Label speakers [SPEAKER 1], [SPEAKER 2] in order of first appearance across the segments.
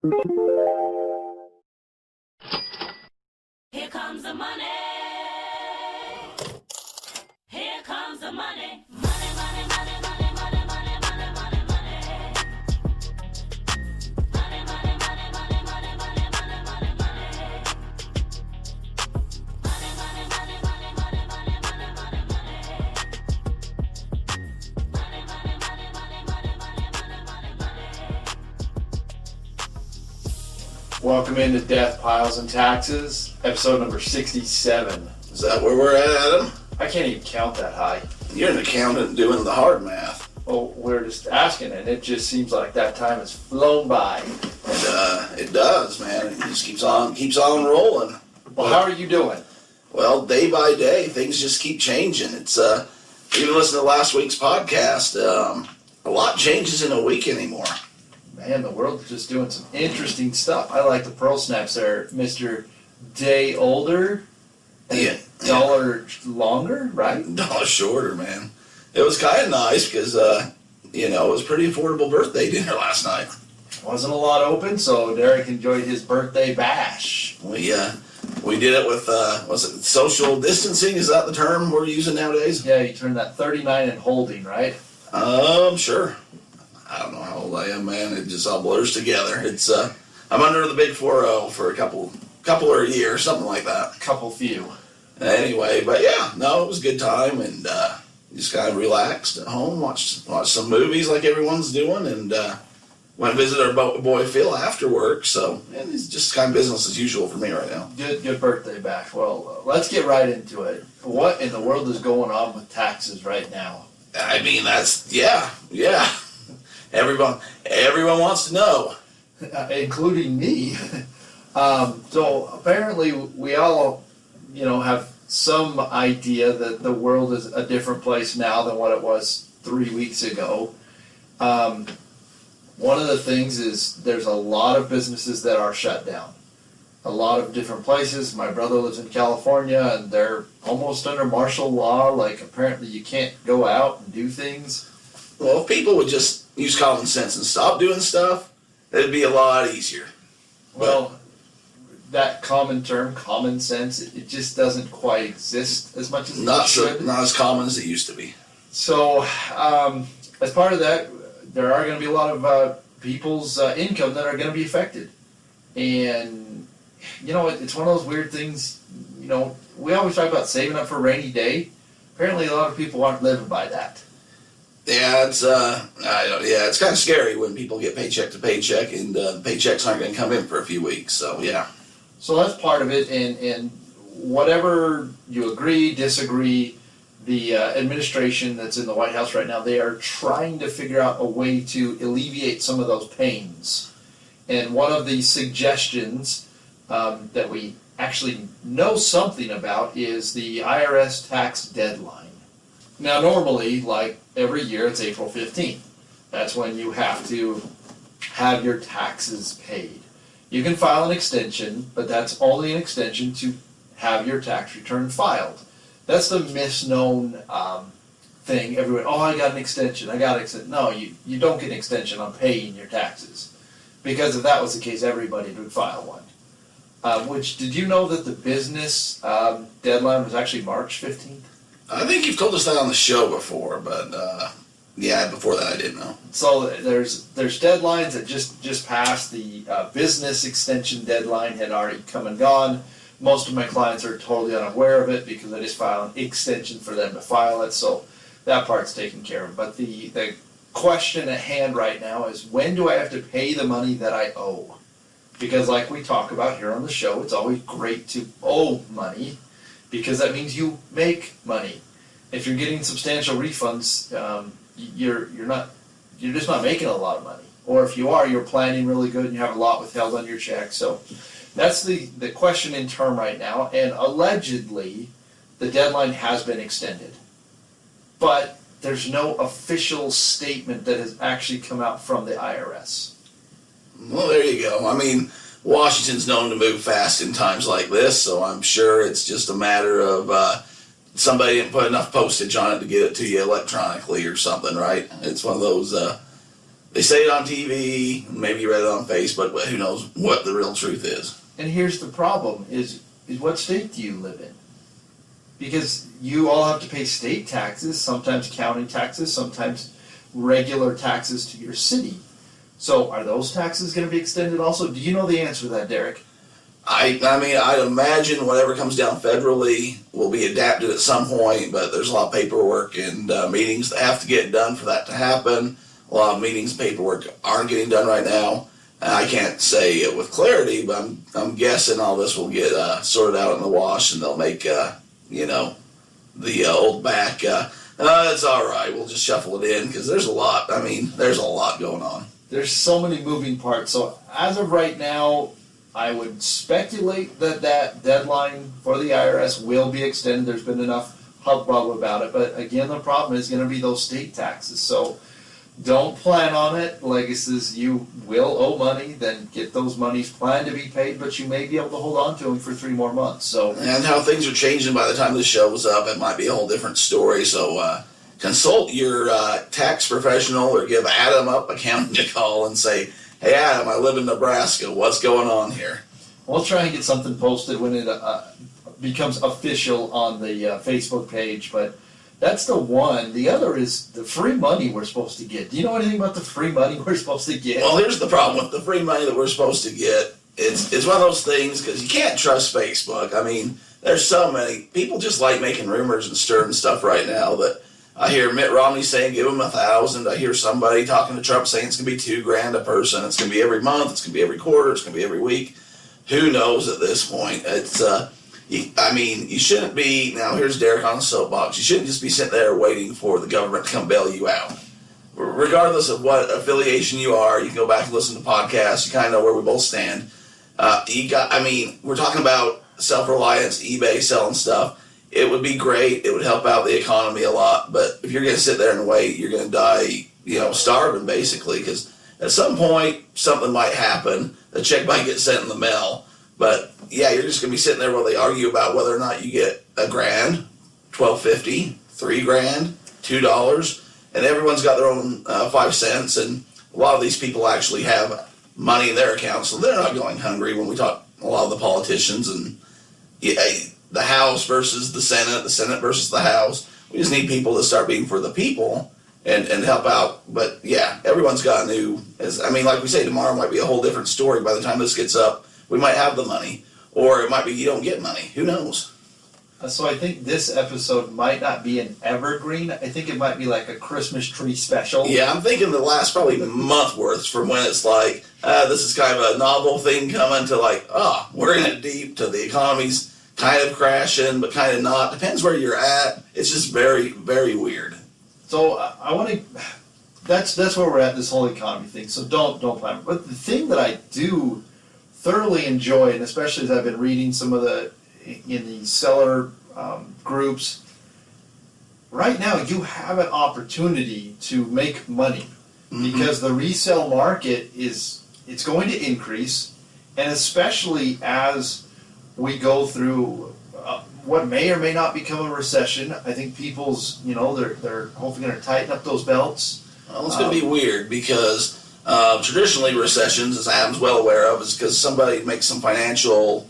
[SPEAKER 1] Here comes the money. Here comes the money. Money, money, money, money, money, money, money, money, money. Money, money, money, money, money, money, money, money, money. Money, money, money, money, money, money, money, money, money. Money, money, money, money, money, money, money, money.
[SPEAKER 2] Welcome into DeathPiles and Taxes, episode number 67.
[SPEAKER 3] Is that where we're at, Adam?
[SPEAKER 2] I can't even count that high.
[SPEAKER 3] You're an accountant doing the hard math.
[SPEAKER 2] Well, we're just asking, and it just seems like that time has flown by.
[SPEAKER 3] And it does, man. It just keeps on rolling.
[SPEAKER 2] Well, how are you doing?
[SPEAKER 3] Well, day by day, things just keep changing. It's even listen to last week's podcast. A lot changes in a week anymore.
[SPEAKER 2] Man, the world's just doing some interesting stuff. I like the pearl snaps there, Mr. Day Older and
[SPEAKER 3] Yeah.
[SPEAKER 2] dollar longer, right?
[SPEAKER 3] $1 shorter, man. It was kind of nice because it was a pretty affordable birthday dinner last night.
[SPEAKER 2] Wasn't a lot open, so Derek enjoyed his birthday bash.
[SPEAKER 3] We did it with was it social distancing? Is that the term we're using nowadays?
[SPEAKER 2] Yeah, you turned that 39 and holding, right?
[SPEAKER 3] Sure. I don't know how old I am, man. It just all blurs together. It's I'm under the big 4-0 for a couple or a year, something like that.
[SPEAKER 2] Couple few.
[SPEAKER 3] Anyway, but yeah, no, it was a good time, and just kind of relaxed at home, watched some movies like everyone's doing, and went and visited our boy Phil after work. So, and it's just kind of business as usual for me right now.
[SPEAKER 2] Good birthday bash. Well, let's get right into it. What in the world is going on with taxes right now?
[SPEAKER 3] I mean, that's yeah. Everyone wants to know.
[SPEAKER 2] Including me. So apparently we all, have some idea that the world is a different place now than what it was 3 weeks ago. One of the things is there's a lot of businesses that are shut down. A lot of different places. My brother lives in California and they're almost under martial law. Like apparently you can't go out and do things.
[SPEAKER 3] Well, if people would just use common sense and stop doing stuff, it'd be a lot easier.
[SPEAKER 2] Well, that common term, common sense, it just doesn't quite exist as much as it should.
[SPEAKER 3] Not as common as it used to be.
[SPEAKER 2] So, as part of that, there are going to be a lot of people's income that are going to be affected. And, it's one of those weird things, we always talk about saving up for a rainy day. Apparently a lot of people aren't living by that.
[SPEAKER 3] Yeah, it's it's kind of scary when people get paycheck to paycheck and paychecks aren't going to come in for a few weeks. So yeah.
[SPEAKER 2] So that's part of it, and whatever you agree, disagree, the administration that's in the White House right now, they are trying to figure out a way to alleviate some of those pains. And one of the suggestions that we actually know something about is the IRS tax deadline. Now normally, like every year, it's April 15th. That's when you have to have your taxes paid. You can file an extension, but that's only an extension to have your tax return filed. That's the misknown thing. Everyone, I got an extension, No, you don't get an extension on paying your taxes. Because if that was the case, everybody would file one. Did you know that the business deadline was actually March 15th?
[SPEAKER 3] I think you've told us that on the show before, but before that I didn't know.
[SPEAKER 2] So there's deadlines that just passed. The business extension deadline had already come and gone. Most of my clients are totally unaware of it because I just file an extension for them to file it. So that part's taken care of. But the question at hand right now is, when do I have to pay the money that I owe? Because like we talk about here on the show, it's always great to owe money, because that means you make money. If you're getting substantial refunds, you're just not making a lot of money. Or if you are, you're planning really good and you have a lot withheld on your check. So that's the question in term right now. And allegedly, the deadline has been extended. But there's no official statement that has actually come out from the IRS.
[SPEAKER 3] Well, there you go. I mean, Washington's known to move fast in times like this, so I'm sure it's just a matter of somebody didn't put enough postage on it to get it to you electronically or something, right? It's one of those they say it on TV, maybe you read it on Facebook, but who knows what the real truth is.
[SPEAKER 2] And here's the problem: is what state do you live in? Because you all have to pay state taxes, sometimes county taxes, sometimes regular taxes to your city. So are those taxes going to be extended also? Do you know the answer to that, Derek?
[SPEAKER 3] I mean, I'd imagine whatever comes down federally will be adapted at some point, but there's a lot of paperwork and meetings that have to get done for that to happen. A lot of meetings and paperwork aren't getting done right now. I can't say it with clarity, but I'm guessing all this will get sorted out in the wash, and they'll make, the old back, it's all right, we'll just shuffle it in, because there's a lot. I mean, there's a lot going on.
[SPEAKER 2] There's so many moving parts. So as of right now, I would speculate that deadline for the IRS will be extended. There's been enough hubbub about it. But again, the problem is going to be those state taxes. So don't plan on it. Like it says, you will owe money, then get those monies planned to be paid, but you may be able to hold on to them for 3 more months. So,
[SPEAKER 3] and how things are changing by the time this show's up, it might be a whole different story. So consult your tax professional, or give Adam up Accounting a call and say, hey, Adam, I live in Nebraska. What's going on here?
[SPEAKER 2] We'll try and get something posted when it becomes official on the Facebook page. But that's the one. The other is the free money we're supposed to get. Do you know anything about the free money we're supposed to get?
[SPEAKER 3] Well, here's the problem with the free money that we're supposed to get. It's one of those things, because you can't trust Facebook. I mean, there's so many. People just like making rumors and stirring stuff right now that I hear Mitt Romney saying give him 1,000. I hear somebody talking to Trump saying it's going to be $2,000 a person. It's going to be every month. It's going to be every quarter. It's going to be every week. Who knows at this point? It's you shouldn't be. Now here's Derek on the soapbox. You shouldn't just be sitting there waiting for the government to come bail you out. Regardless of what affiliation you are, you can go back and listen to podcasts. You kind of know where we both stand. We're talking about self-reliance, eBay selling stuff. It would be great. It would help out the economy a lot. But if you're going to sit there and wait, you're going to die, starving basically. Because at some point, something might happen. A check might get sent in the mail. But yeah, you're just going to be sitting there while they argue about whether or not you get $1,000, $1,250, $3,000, $2, and everyone's got their own 5 cents. And a lot of these people actually have money in their accounts, so they're not going hungry. When we talk a lot of the politicians and the House versus the Senate versus the House. We just need people to start being for the people and help out. But yeah, everyone's got like we say, tomorrow might be a whole different story. By the time this gets up, we might have the money, or it might be you don't get money. Who knows?
[SPEAKER 2] So I think this episode might not be an evergreen. I think it might be like a Christmas tree special.
[SPEAKER 3] Yeah, I'm thinking the last probably month worth from when it's like, this is kind of a novel thing coming to like, we're in it deep to the economy's kind of crashing, but kind of not. Depends where you're at. It's just very, very weird.
[SPEAKER 2] So I want to. That's where we're at, this whole economy thing. So don't plan. But the thing that I do thoroughly enjoy, and especially as I've been reading some of in the seller groups, right now you have an opportunity to make money, because the resale market it's going to increase, and especially as we go through what may or may not become a recession. I think people's, they're hopefully going to tighten up those belts.
[SPEAKER 3] Well, it's going to be weird because traditionally recessions, as Adam's well aware of, is because somebody makes some financial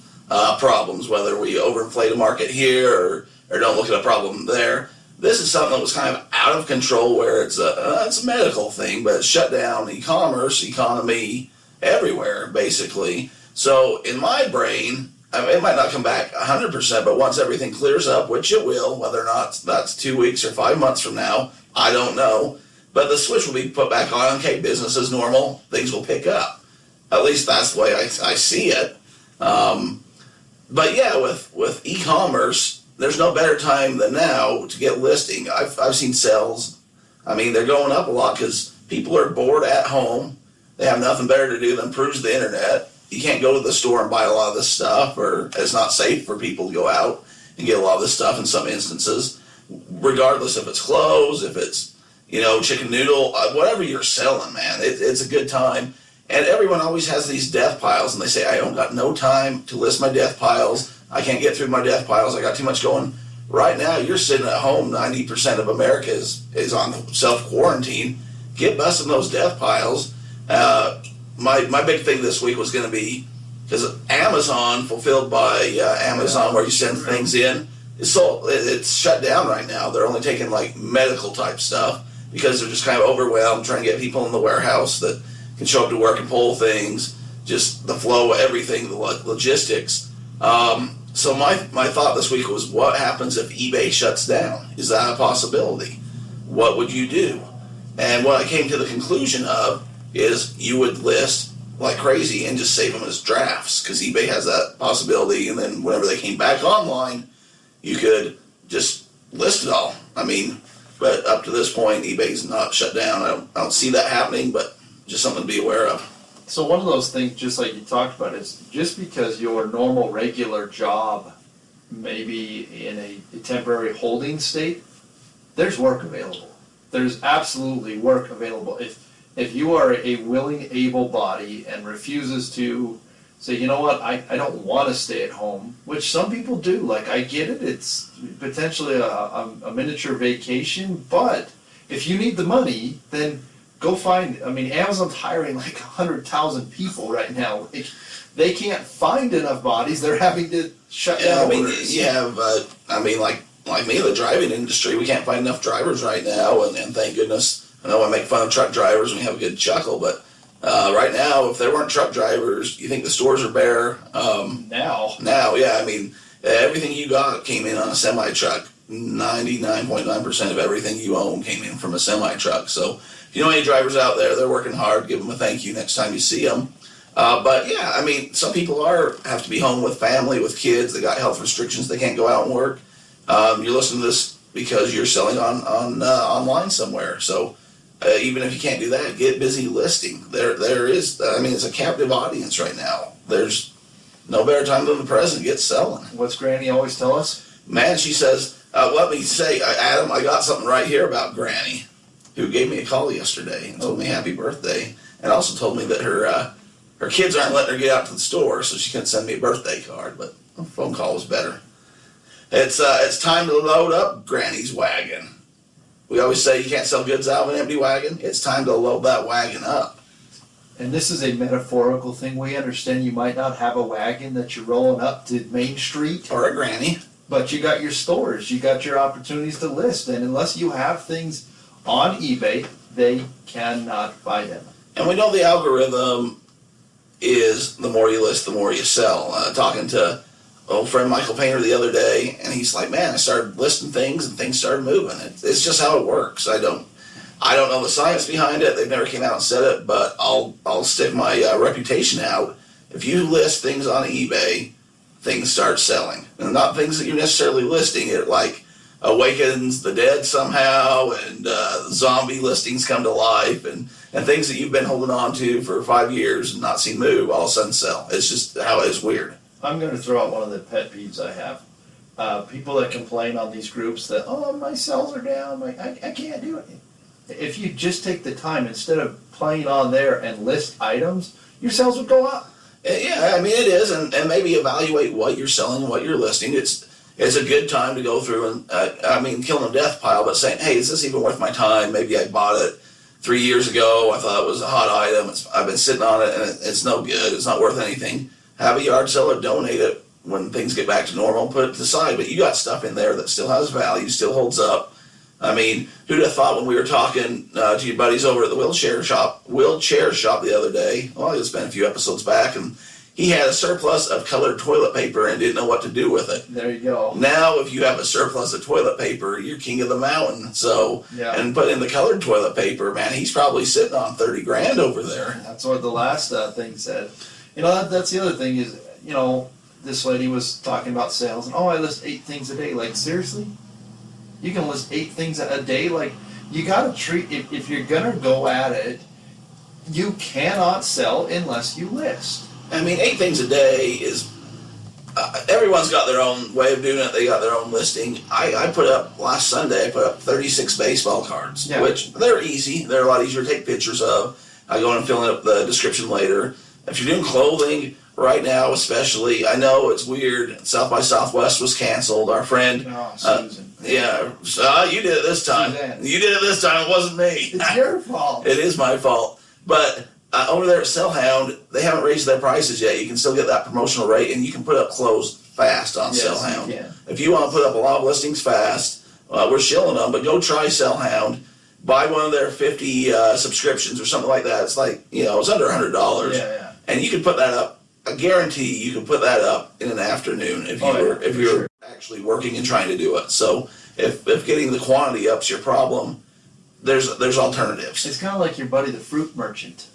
[SPEAKER 3] problems, whether we overinflate a market here or don't look at a problem there. This is something that was kind of out of control, where it's a medical thing, but it's shut down e-commerce, economy, everywhere, basically. So in my brain, it might not come back 100%, but once everything clears up, which it will, whether or not that's 2 weeks or 5 months from now, I don't know. But the switch will be put back on. Okay, business as normal. Things will pick up. At least that's the way I see it. But yeah, with e-commerce, there's no better time than now to get listing. I've seen sales. They're going up a lot because people are bored at home. They have nothing better to do than peruse the internet. You can't go to the store and buy a lot of this stuff, or it's not safe for people to go out and get a lot of this stuff in some instances, regardless if it's clothes, if it's, chicken noodle, whatever you're selling, man. It's a good time. And everyone always has these death piles, and they say, I don't got no time to list my death piles. I can't get through my death piles. I got too much going. Right now, you're sitting at home. 90% of America is on self-quarantine. get busting those death piles. My big thing this week was going to be, because Amazon, fulfilled by Amazon, where you send things in, it's shut down right now. They're only taking like medical type stuff because they're just kind of overwhelmed trying to get people in the warehouse that can show up to work and pull things, just the flow of everything, the logistics. So my thought this week was, what happens if eBay shuts down? Is that a possibility? What would you do? And what I came to the conclusion of is you would list like crazy and just save them as drafts, because eBay has that possibility, and then whenever they came back online, you could just list it all. I mean, but up to this point, eBay's not shut down. I don't see that happening, but just something to be aware of.
[SPEAKER 2] So one of those things, just like you talked about, is just because your normal regular job may be in a temporary holding state, there's work available. There's absolutely work available. If you are a willing, able body and refuses to say, you know what, I don't want to stay at home, which some people do. Like, I get it, it's potentially a miniature vacation, but if you need the money, then go find, I mean, Amazon's hiring like 100,000 people right now. They can't find enough bodies, they're having to shut down orders.
[SPEAKER 3] You have, like me, the driving industry, we can't find enough drivers right now, and thank goodness. I know I make fun of truck drivers and we have a good chuckle, but right now, if there weren't truck drivers, you think the stores are bare?
[SPEAKER 2] Now,
[SPEAKER 3] yeah, I mean, everything you got came in on a semi-truck. 99.9% of everything you own came in from a semi-truck. So if you know any drivers out there, they're working hard, give them a thank you next time you see them. But yeah, I mean, some people have to be home with family, with kids, they got health restrictions, they can't go out and work. You're listening to this because you're selling on online somewhere. So even if you can't do that, get busy listing. There is, I mean, it's a captive audience right now. There's no better time than the present. Get selling.
[SPEAKER 2] what's Granny always tell us?
[SPEAKER 3] Man, she says, let me say, Adam, I got something right here about Granny, who gave me a call yesterday and told me happy birthday, and also told me that her kids aren't letting her get out to the store, so she couldn't send me a birthday card, but a phone call was better. It's time to load up Granny's wagon. We always say you can't sell goods out of an empty wagon. It's time to load that wagon up.
[SPEAKER 2] And this is a metaphorical thing. We understand you might not have a wagon that you're rolling up to Main Street.
[SPEAKER 3] Or a granny.
[SPEAKER 2] But you got your stores, you got your opportunities to list, and unless you have things on eBay, they cannot buy them.
[SPEAKER 3] And we know the algorithm is the more you list, the more you sell. Talking to old friend Michael Painter the other day, and he's like, man, I started listing things and things started moving. It's just how it works. I don't know the science behind it. They've never came out and said it, but I'll stick my reputation out. If you list things on eBay, things start selling. And not things that you're necessarily listing. It like awakens the dead somehow, and zombie listings come to life, and things that you've been holding on to for 5 years and not seen move all of a sudden sell. It's just how it is weird.
[SPEAKER 2] I'm going to throw out one of the pet peeves I have. People that complain on these groups that, oh, my sales are down, I can't do it. If you just take the time, instead of playing on there and list items, your sales would go up.
[SPEAKER 3] Yeah, I mean it is, and maybe evaluate what you're selling, what you're listing. It's a good time to go through and, killing a death pile, but saying, hey, is this even worth my time? Maybe I bought it 3 years ago, I thought it was a hot item, I've been sitting on it, and it's no good, it's not worth anything. Have a yard seller donate it when things get back to normal, put it to the side, but you got stuff in there that still has value, still holds up. I mean, who'd have thought when we were talking to your buddies over at the wheelchair shop the other day, well, it's been a few episodes back, and he had a surplus of colored toilet paper and didn't know what to do with it.
[SPEAKER 2] There you go.
[SPEAKER 3] Now, if you have a surplus of toilet paper, you're king of the mountain. So,
[SPEAKER 2] yeah. And
[SPEAKER 3] put in the colored toilet paper, man, he's probably sitting on 30 grand over there.
[SPEAKER 2] That's what the last thing said. That's the other thing is, this lady was talking about sales, and I list 8 things a day. Like, seriously? You can list 8 things a day? Like, you gotta treat, if you're gonna go at it, you cannot sell unless you list.
[SPEAKER 3] I mean, 8 things a day is, everyone's got their own way of doing it. They got their own listing. Last Sunday, I put up 36 baseball cards, which they're easy. They're a lot easier to take pictures of. I go in and fill in up the description later. if you're doing clothing right now, especially, I know it's weird. South by Southwest was canceled. Our friend,
[SPEAKER 2] Oh, Susan.
[SPEAKER 3] yeah, you did it this time.
[SPEAKER 2] Suzanne.
[SPEAKER 3] You did it this time. It wasn't me.
[SPEAKER 2] It's your fault.
[SPEAKER 3] It is my fault. But over there at Sellhound, they haven't raised their prices yet. You can still get that promotional rate, and you can put up clothes fast on
[SPEAKER 2] Yes,
[SPEAKER 3] Sellhound.
[SPEAKER 2] you can.
[SPEAKER 3] If you want to put up a lot of listings fast, we're shilling them. But go try Sellhound. Buy one of their 50 subscriptions or something like that. It's like, it's under $100.
[SPEAKER 2] Yeah.
[SPEAKER 3] And you can put that up. I guarantee you can put that up in an afternoon if you're actually working and trying to do it. So if getting the quantity up's your problem, there's alternatives.
[SPEAKER 2] It's kind of like your buddy, the fruit merchant.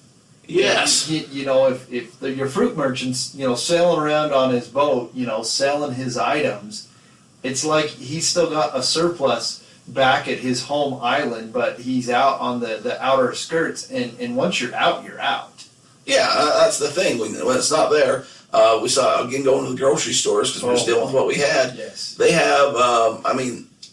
[SPEAKER 3] Yes.
[SPEAKER 2] If your fruit merchant's, sailing around on his boat, selling his items, it's like he's still got a surplus back at his home island, but he's out on the outer skirts, and once you're out, you're out.
[SPEAKER 3] Yeah, that's the thing. When it's not there, we saw, again, going to the grocery stores because we're still with what we had.
[SPEAKER 2] Yes.
[SPEAKER 3] They have,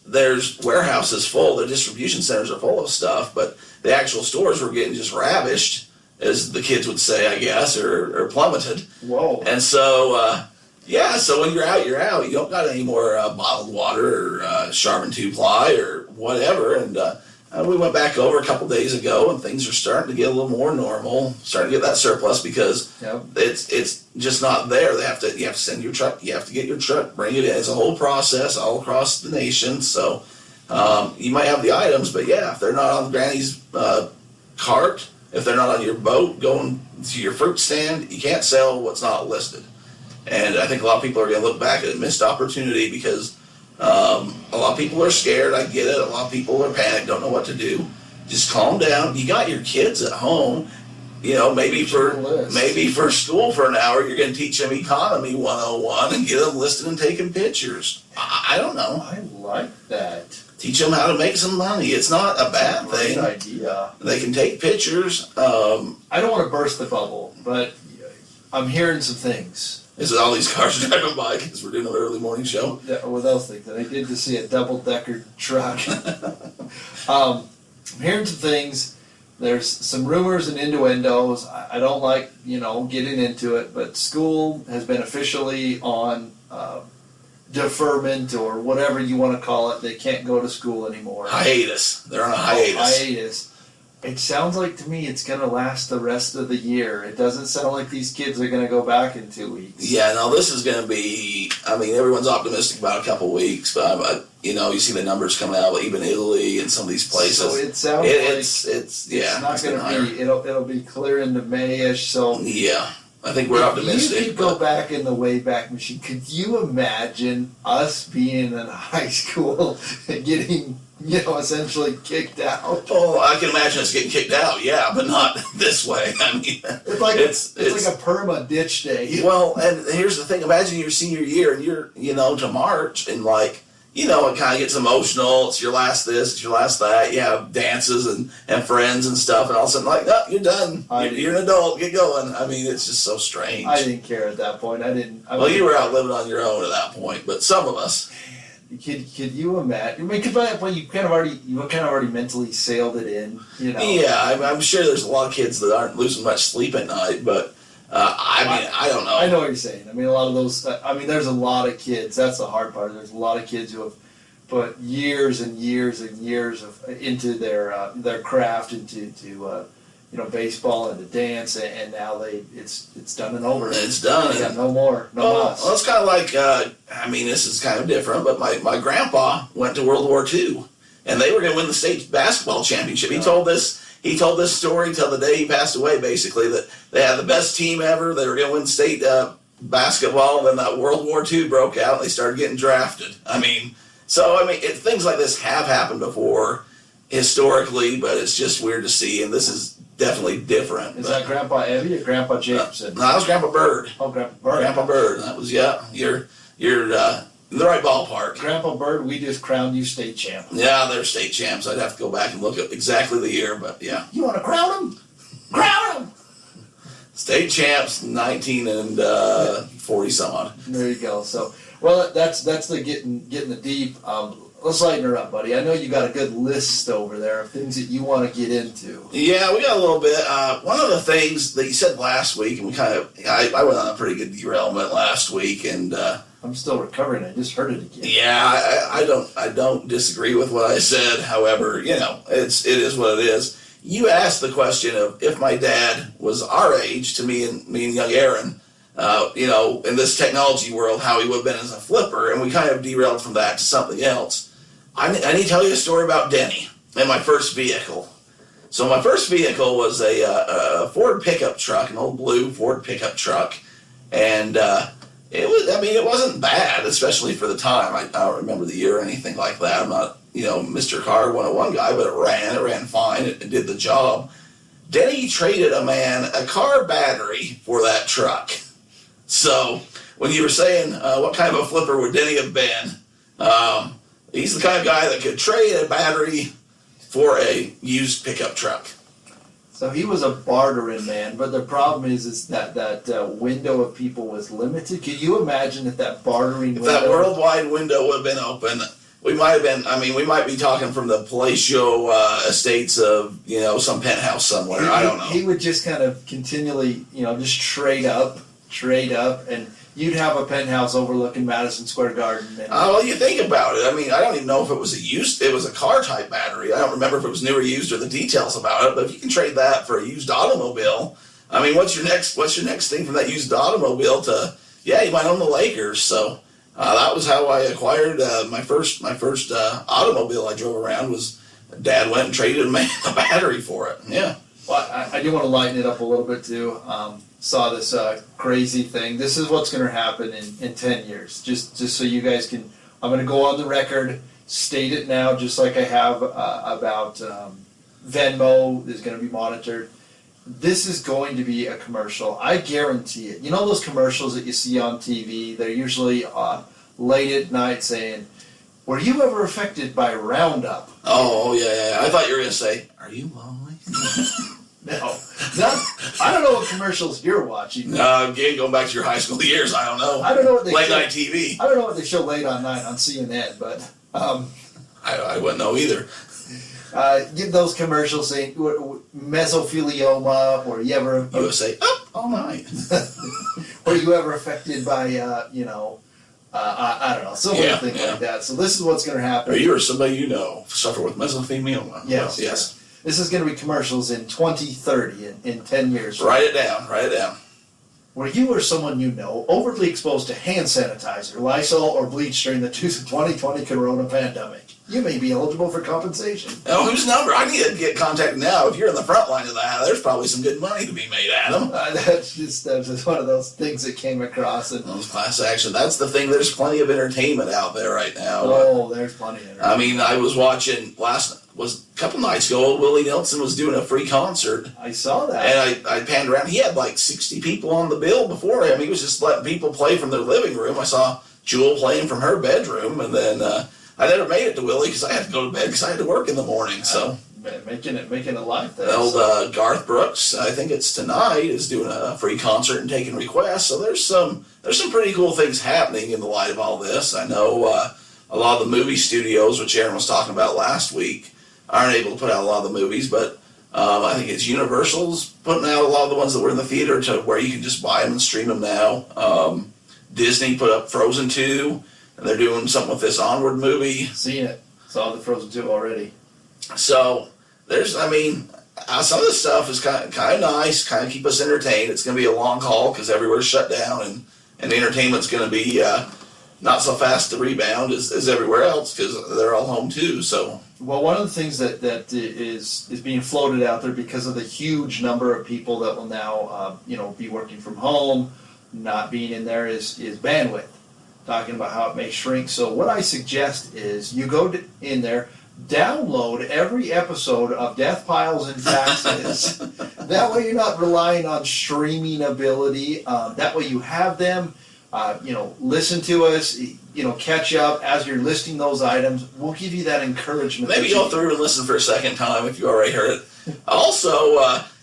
[SPEAKER 3] there's warehouses full, their distribution centers are full of stuff, but the actual stores were getting just ravished, as the kids would say, I guess, or plummeted.
[SPEAKER 2] Whoa.
[SPEAKER 3] And so, so when you're out, you're out. You don't got any more bottled water or Charbon 2-ply or whatever. And we went back over a couple days ago, and things are starting to get a little more normal, starting to get that surplus because it's just not there. You have to send your truck, you have to get your truck, bring it in. It's a whole process all across the nation. So you might have the items, but if they're not on Granny's cart, if they're not on your boat going to your fruit stand, you can't sell what's not listed. And I think a lot of people are going to look back at a missed opportunity because a lot of people are scared. I get it. A lot of people are panicked, don't know what to do. Just calm down. You got your kids at home. Maybe for school for an hour, you're going to teach them Economy 101 and get them listed and taking pictures. I don't know.
[SPEAKER 2] I like that.
[SPEAKER 3] Teach them how to make some money. It's not a bad thing.
[SPEAKER 2] Great idea.
[SPEAKER 3] They can take pictures.
[SPEAKER 2] I don't want to burst the bubble, but I'm hearing some things.
[SPEAKER 3] Is it all these cars driving by because we're doing an early morning show?
[SPEAKER 2] Yeah, well, those things. And I did just see a double-decker truck. I'm hearing some things. There's some rumors and innuendos. I don't like, getting into it, but school has been officially on deferment or whatever you want to call it. They can't go to school anymore.
[SPEAKER 3] Hiatus. They're on a hiatus.
[SPEAKER 2] It sounds like to me it's going to last the rest of the year. It doesn't sound like these kids are going to go back in 2 weeks.
[SPEAKER 3] Yeah, no, this is going to be, everyone's optimistic about a couple weeks, but, you see the numbers coming out, even Italy and some of these places.
[SPEAKER 2] So it sounds
[SPEAKER 3] it's
[SPEAKER 2] not going to be, it'll be clear into May-ish, so.
[SPEAKER 3] Yeah, I think we're optimistic.
[SPEAKER 2] You could go back in the Wayback Machine. Could you imagine us being in high school and getting, essentially kicked out?
[SPEAKER 3] Oh, I can imagine us getting kicked out, yeah, but not this way.
[SPEAKER 2] It's like a perma ditch day.
[SPEAKER 3] Well, and here's the thing: imagine your senior year and you're, to March, and it kind of gets emotional. It's your last this, it's your last that. You have dances and friends and stuff, and all of a sudden, no, you're done. You're an adult. Get going. It's just so strange.
[SPEAKER 2] I didn't care at that point.
[SPEAKER 3] Well, you were out living on your own at that point, but some of us.
[SPEAKER 2] Could you imagine? Because by that point you kind of already mentally sailed it in.
[SPEAKER 3] Yeah, I'm sure there's a lot of kids that aren't losing much sleep at night, but I don't know.
[SPEAKER 2] I know what you're saying. A lot of those. There's a lot of kids. That's the hard part. There's a lot of kids who have put years and years and years into their craft, into baseball and the dance, and now it's done and over.
[SPEAKER 3] It's done.
[SPEAKER 2] They got no more.
[SPEAKER 3] Well, it's kind of like, this is kind of different, but my grandpa went to World War II, and they were going to win the state basketball championship. He told this story till the day he passed away, basically, that they had the best team ever. They were going to win state basketball, and then that World War II broke out, and they started getting drafted. Things like this have happened before historically, but it's just weird to see, and this is definitely different.
[SPEAKER 2] Is that Grandpa Evie or Grandpa Jacobson?
[SPEAKER 3] No, that was Grandpa Bird.
[SPEAKER 2] Oh, Grandpa Bird.
[SPEAKER 3] Grandpa Bird. That was, you're in the right ballpark.
[SPEAKER 2] Grandpa Bird, we just crowned you state champ.
[SPEAKER 3] Yeah, they're state champs. I'd have to go back and look at exactly the year, but yeah.
[SPEAKER 2] You want to crown them? Crown them!
[SPEAKER 3] State champs, 19 and 40 some odd.
[SPEAKER 2] There you go. So, well, that's the getting the deep. let's lighten her up, buddy. I know you got a good list over there of things that you want to get into.
[SPEAKER 3] Yeah, we got a little bit. One of the things that you said last week, and I went on a pretty good derailment last week, and
[SPEAKER 2] I'm still recovering. I just heard it again.
[SPEAKER 3] yeah, I don't disagree with what I said. However, it is what it is. You asked the question of if my dad was our age, to me and young Aaron, in this technology world, how he would have been as a flipper, and we kind of derailed from that to something else. I need to tell you a story about Denny and my first vehicle. So my first vehicle was a Ford pickup truck, an old blue Ford pickup truck, and it wasn't bad, especially for the time. I don't remember the year or anything like that. I'm not, Mr. Car 101 guy, but it ran fine. It did the job. Denny traded a car battery for that truck. So when you were saying what kind of a flipper would Denny have been, he's the kind of guy that could trade a battery for a used pickup truck.
[SPEAKER 2] So he was a bartering man, but the problem is that window of people was limited. Can you imagine if that bartering window...
[SPEAKER 3] If that worldwide window would have been open, we might be talking from the palatial estates of, some penthouse somewhere. I don't know.
[SPEAKER 2] He would just kind of continually, just trade up, and you'd have a penthouse overlooking Madison Square Garden. And,
[SPEAKER 3] well, you think about it. I don't even know if it was it was a car type battery. I don't remember if it was new or used or the details about it, but if you can trade that for a used automobile, what's your next thing from that used automobile to, you might own the Lakers. So that was how I acquired my first automobile I drove around. Was Dad went and traded a battery for it. Yeah.
[SPEAKER 2] Well, I do want to lighten it up a little bit too. Saw this crazy thing. This is what's going to happen in 10 years. Just so you guys can, I'm going to go on the record, state it now, just like I have about Venmo is going to be monitored. This is going to be a commercial. I guarantee it. You know those commercials that you see on TV? They're usually late at night saying, "Were you ever affected by Roundup?"
[SPEAKER 3] Oh, yeah. I thought you were going to say, "Are you lonely?"
[SPEAKER 2] No. I don't know what commercials you're watching.
[SPEAKER 3] Again, going back to your high school years, I don't know.
[SPEAKER 2] I don't know what they
[SPEAKER 3] late
[SPEAKER 2] show,
[SPEAKER 3] night TV.
[SPEAKER 2] I don't know what they show late on night on CNN, but
[SPEAKER 3] I wouldn't know either.
[SPEAKER 2] Get those commercials saying mesothelioma, or you ever
[SPEAKER 3] USA up all night.
[SPEAKER 2] were you ever affected by I don't know, some other thing like that. So this is what's going to happen.
[SPEAKER 3] Or you or somebody you know suffer with mesothelioma.
[SPEAKER 2] Yes.
[SPEAKER 3] Well, yes.
[SPEAKER 2] This is going to be commercials in 2030, in 10 years.
[SPEAKER 3] Write it down.
[SPEAKER 2] Were you or someone you know overly exposed to hand sanitizer, Lysol, or bleach during the 2020 corona pandemic? You may be eligible for compensation.
[SPEAKER 3] Now, whose number? I need to get contacted now. If you're in the front line of that, there's probably some good money to be made, Adam.
[SPEAKER 2] That's just one of those things that came across. And
[SPEAKER 3] those class action. That's the thing. There's plenty of entertainment out there right now.
[SPEAKER 2] Oh, there's plenty of entertainment.
[SPEAKER 3] I was watching a couple nights ago, Willie Nelson was doing a free concert.
[SPEAKER 2] I saw that.
[SPEAKER 3] And I panned around. He had like 60 people on the bill before him. He was just letting people play from their living room. I saw Jewel playing from her bedroom, and then I never made it to Willie because I had to go to bed because I had to work in the morning. So
[SPEAKER 2] making it live there.
[SPEAKER 3] Old Garth Brooks, I think it's tonight, is doing a free concert and taking requests. So there's some pretty cool things happening in the light of all this. I know a lot of the movie studios, which Aaron was talking about last week, aren't able to put out a lot of the movies, but I think it's Universal's putting out a lot of the ones that were in the theater to where you can just buy them and stream them now. Disney put up Frozen 2, and they're doing something with this Onward movie.
[SPEAKER 2] Seen it. Saw the Frozen 2 already.
[SPEAKER 3] So there's, some of this stuff is kind of nice, kind of keep us entertained. It's going to be a long haul because everywhere's shut down, and the entertainment's going to be not so fast to rebound as everywhere else because they're all home too. So.
[SPEAKER 2] Well, one of the things that is being floated out there because of the huge number of people that will now, be working from home, not being in there is bandwidth. Talking about how it may shrink. So what I suggest is you go in there, download every episode of DeathPiles and Taxes. That way you're not relying on streaming ability. That way you have them. Listen to us. Catch up as you're listing those items. We'll give you that encouragement.
[SPEAKER 3] Maybe go through and listen for a second time if you already heard it. Also,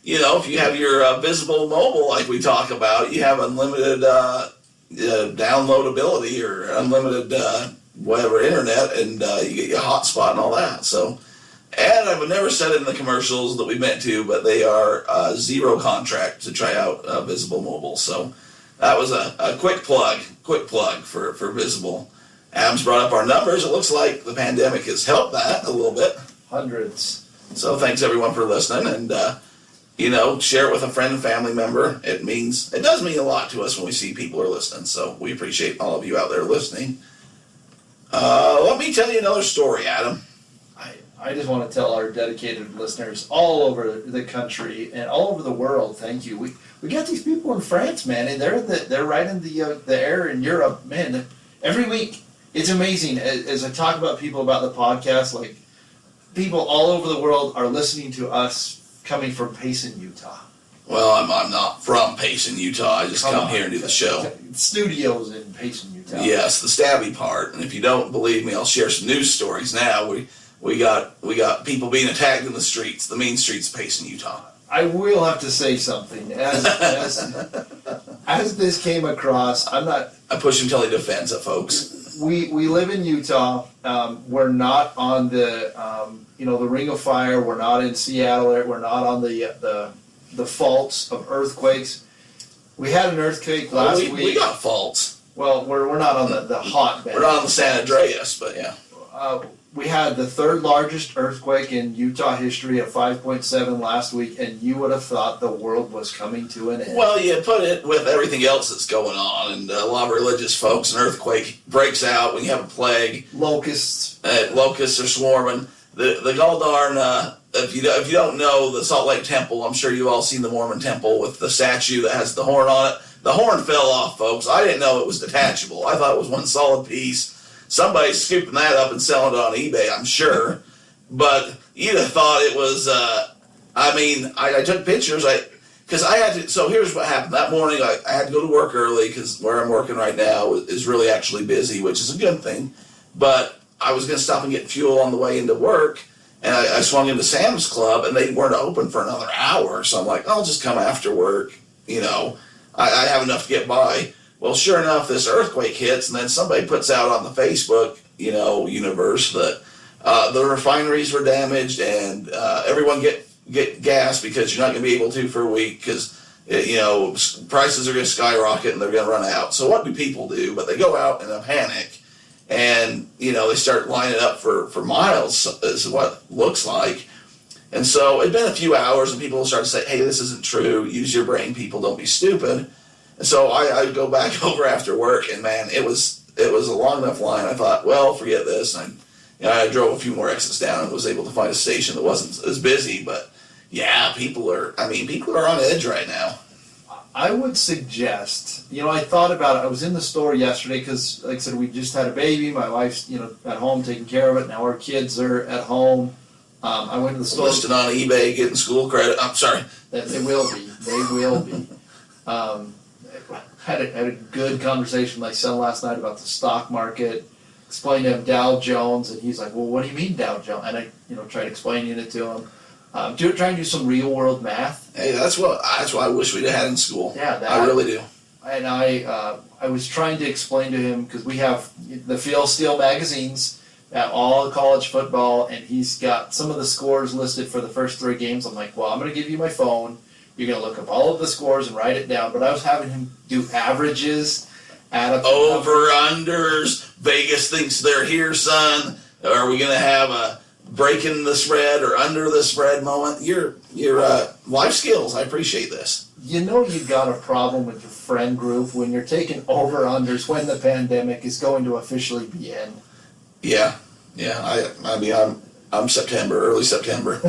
[SPEAKER 3] if you have your visible mobile like we talk about, you have unlimited downloadability or unlimited whatever internet, and you get your hotspot and all that. So, and I've never said it in the commercials that we meant to, but they are zero contract to try out Visible Mobile. So that was a quick plug for Visible. Adam's brought up our numbers. It looks like the pandemic has helped that a little bit.
[SPEAKER 2] Hundreds.
[SPEAKER 3] So thanks everyone for listening, and share it with a friend and family member. It does mean a lot to us when we see people are listening. So we appreciate all of you out there listening. Let me tell you another story, Adam.
[SPEAKER 2] I just want to tell our dedicated listeners all over the country and all over the world, thank you. We got these people in France, man, and they're right in the air in Europe, man. Every week, it's amazing. As I talk about people about the podcast, like people all over the world are listening to us coming from Payson, Utah.
[SPEAKER 3] Well, I'm not from Payson, Utah. I just come here and do the show.
[SPEAKER 2] Studios in Payson, Utah.
[SPEAKER 3] Yes, the stabby part. And if you don't believe me, I'll share some news stories now. We got people being attacked in the streets, the main streets of Payson, Utah.
[SPEAKER 2] I will have to say something. As this came across, I
[SPEAKER 3] push until he defends it, folks.
[SPEAKER 2] We live in Utah. We're not on the the Ring of Fire. We're not in Seattle. We're not on the faults of earthquakes. We had an earthquake last week.
[SPEAKER 3] We got faults.
[SPEAKER 2] Well, we're not on the hotbed.
[SPEAKER 3] We're not on the San Andreas, but yeah.
[SPEAKER 2] We had the third largest earthquake in Utah history at 5.7 last week, and you would have thought the world was coming to an end.
[SPEAKER 3] Well, you put it with everything else that's going on, and a lot of religious folks, an earthquake breaks out when you have a plague.
[SPEAKER 2] Locusts.
[SPEAKER 3] Locusts are swarming. The gall darn, if you don't know the Salt Lake Temple, I'm sure you've all seen the Mormon temple with the statue that has the horn on it. The horn fell off, folks. I didn't know it was detachable. I thought it was one solid piece. Somebody's scooping that up and selling it on eBay, I'm sure. But you'd have thought it was, I took pictures, because I had to, so here's what happened. That morning, I had to go to work early, because where I'm working right now is really actually busy, which is a good thing. But I was going to stop and get fuel on the way into work, and I swung into Sam's Club, and they weren't open for another hour. So I'm like, I'll just come after work, I have enough to get by. Well, sure enough, this earthquake hits, and then somebody puts out on the Facebook, universe that the refineries were damaged, and everyone get gas because you're not going to be able to for a week because prices are going to skyrocket and they're going to run out. So what do people do? But they go out in a panic, and they start lining up for miles, is what it looks like. And so it'd been a few hours, and people start to say, "Hey, this isn't true. Use your brain, people. Don't be stupid." And so I go back over after work, and man, it was a long enough line. I thought, well, forget this. And I drove a few more exits down and was able to find a station that wasn't as busy. But yeah, people are on edge right now.
[SPEAKER 2] I would suggest, I thought about it. I was in the store yesterday because, like I said, we just had a baby. My wife's, at home taking care of it. Now our kids are at home. I went to the store.
[SPEAKER 3] Listed on eBay, getting school credit. I'm sorry.
[SPEAKER 2] They will be. They will be. Had a good conversation with my son last night about the stock market. Explained to him Dow Jones, and he's like, "Well, what do you mean Dow Jones?" And I, tried explaining it to him. Trying to do some real world math.
[SPEAKER 3] Hey, that's what I wish we'd have had in school.
[SPEAKER 2] Yeah,
[SPEAKER 3] I really do.
[SPEAKER 2] And I was trying to explain to him, because we have the Phil Steele magazines at all college football, and he's got some of the scores listed for the first 3 games. I'm like, well, I'm going to give you my phone. You're going to look up all of the scores and write it down. But I was having him do averages, add up
[SPEAKER 3] over-unders. Vegas thinks they're here, son. Are we going to have a breaking the spread or under the spread moment? Your life skills, I appreciate this.
[SPEAKER 2] You got a problem with your friend group when you're taking over-unders when the pandemic is going to officially be in.
[SPEAKER 3] Yeah. I'm September, early September.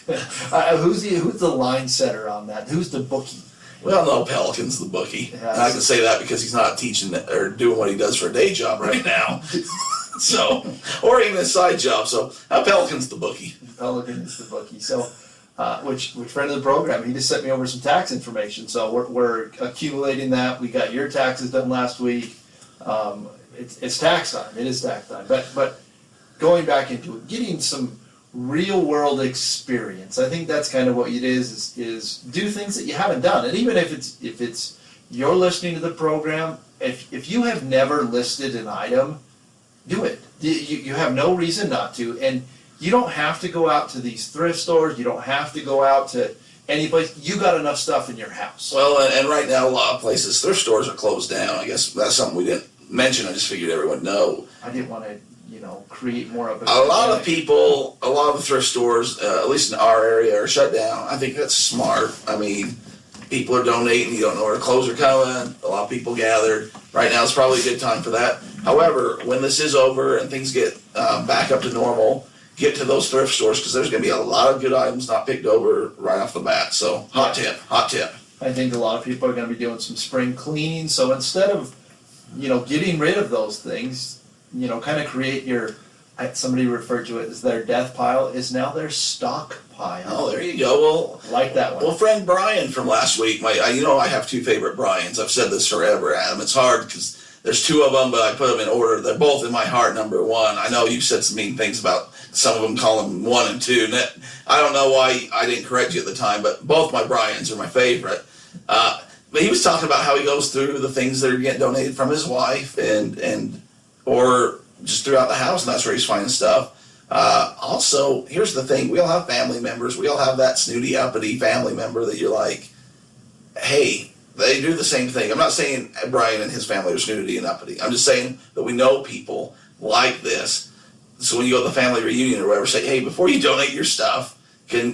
[SPEAKER 2] Who's the line setter on that? Who's the bookie?
[SPEAKER 3] Well, no, Pelican's the bookie. Yeah, and I can say that because he's not teaching or doing what he does for a day job right now. So, or even a side job. So, Pelican's the bookie.
[SPEAKER 2] Pelican is the bookie. So, which friend of the program, he just sent me over some tax information. So we're accumulating that. We got your taxes done last week. It's tax time. It is tax time. But going back into it, getting some real world experience. I think that's kind of what it is do things that you haven't done. And even if it's you're listening to the program, if you have never listed an item, do it. You have no reason not to, and you don't have to go out to these thrift stores. You don't have to go out to any place. You got enough stuff in your house.
[SPEAKER 3] Well, and right now a lot of places, thrift stores are closed down. I guess that's something we didn't mention. I just figured everyone would know.
[SPEAKER 2] I didn't want to, create more of
[SPEAKER 3] A lot of the thrift stores, at least in our area, are shut down. I think that's smart. I mean, people are donating. You don't know where clothes are coming. A lot of people gathered. Right now is probably a good time for that. However, when this is over and things get back up to normal, get to those thrift stores because there's going to be a lot of good items not picked over right off the bat. So, hot tip.
[SPEAKER 2] I think a lot of people are going to be doing some spring cleaning. So instead of, getting rid of those things, kind of create somebody referred to it as their death pile is now their stock pile.
[SPEAKER 3] Oh, there you go. Well,
[SPEAKER 2] like that one.
[SPEAKER 3] Well, friend Brian from last week, I have two favorite Brians. I've said this forever, Adam. It's hard because there's two of them, but I put them in order. They're both in my heart, number one. I know you've said some mean things about some of them, call them 1 and 2. I don't know why I didn't correct you at the time, but both my Brians are my favorite. But he was talking about how he goes through the things that are getting donated from his wife or just throughout the house, and that's where he's finding stuff. Also, here's the thing. We all have family members. We all have that snooty, uppity family member that you're like, hey, they do the same thing. I'm not saying Brian and his family are snooty and uppity. I'm just saying that we know people like this. So when you go to the family reunion or whatever, say, hey, before you donate your stuff,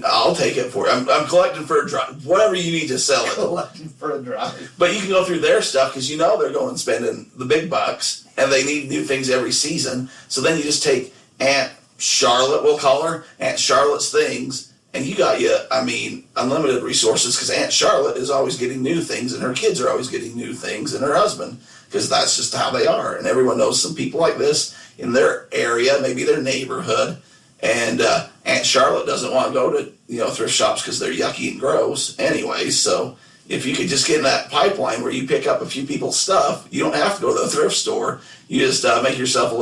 [SPEAKER 3] I'll take it for you. I'm collecting for a drive. Whatever you need to sell it.
[SPEAKER 2] Collecting for a drive.
[SPEAKER 3] But you can go through their stuff because they're going and spending the big bucks and they need new things every season. So then you just take Aunt Charlotte, we'll call her, Aunt Charlotte's things, and you got unlimited resources because Aunt Charlotte is always getting new things and her kids are always getting new things and her husband, because that's just how they are. And everyone knows some people like this in their area, maybe their neighborhood. And Aunt Charlotte doesn't want to go to thrift shops because they're yucky and gross anyway. So if you could just get in that pipeline where you pick up a few people's stuff, you don't have to go to the thrift store. You just make yourself a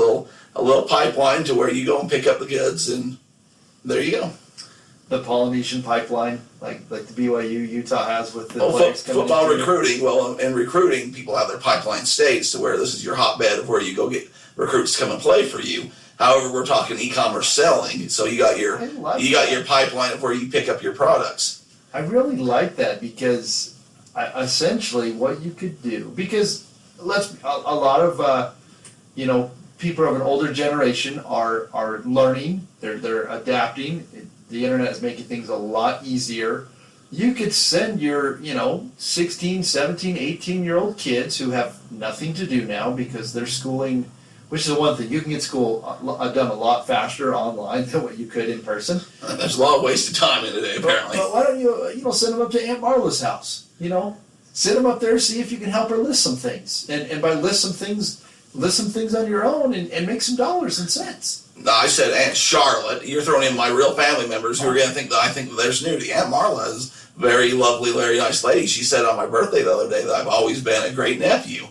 [SPEAKER 3] little pipeline to where you go and pick up the goods, and there you go.
[SPEAKER 2] The Polynesian pipeline, like the BYU Utah has with the
[SPEAKER 3] football recruiting. Well, in recruiting, people have their pipeline states to where this is your hotbed of where you go get recruits to come and play for you. However, we're talking e-commerce selling, so you got your pipeline of where you pick up your products.
[SPEAKER 2] I really like that because essentially what you could do, because a lot of people of an older generation are learning, they're adapting. The internet is making things a lot easier. You could send your 16, 17, 18-year-old kids who have nothing to do now because they're schooling. Which is the one thing, you can get school done a lot faster online than what you could in person.
[SPEAKER 3] There's a lot of wasted time in today, apparently.
[SPEAKER 2] But why don't you send them up to Aunt Marla's house? Send them up there, see if you can help her list some things, and by list some things on your own, and make some dollars and cents.
[SPEAKER 3] No, I said Aunt Charlotte. You're throwing in my real family members who are going to think that I think that they're snooty. Aunt Marla is a very lovely, very nice lady. She said on my birthday the other day that I've always been a great nephew.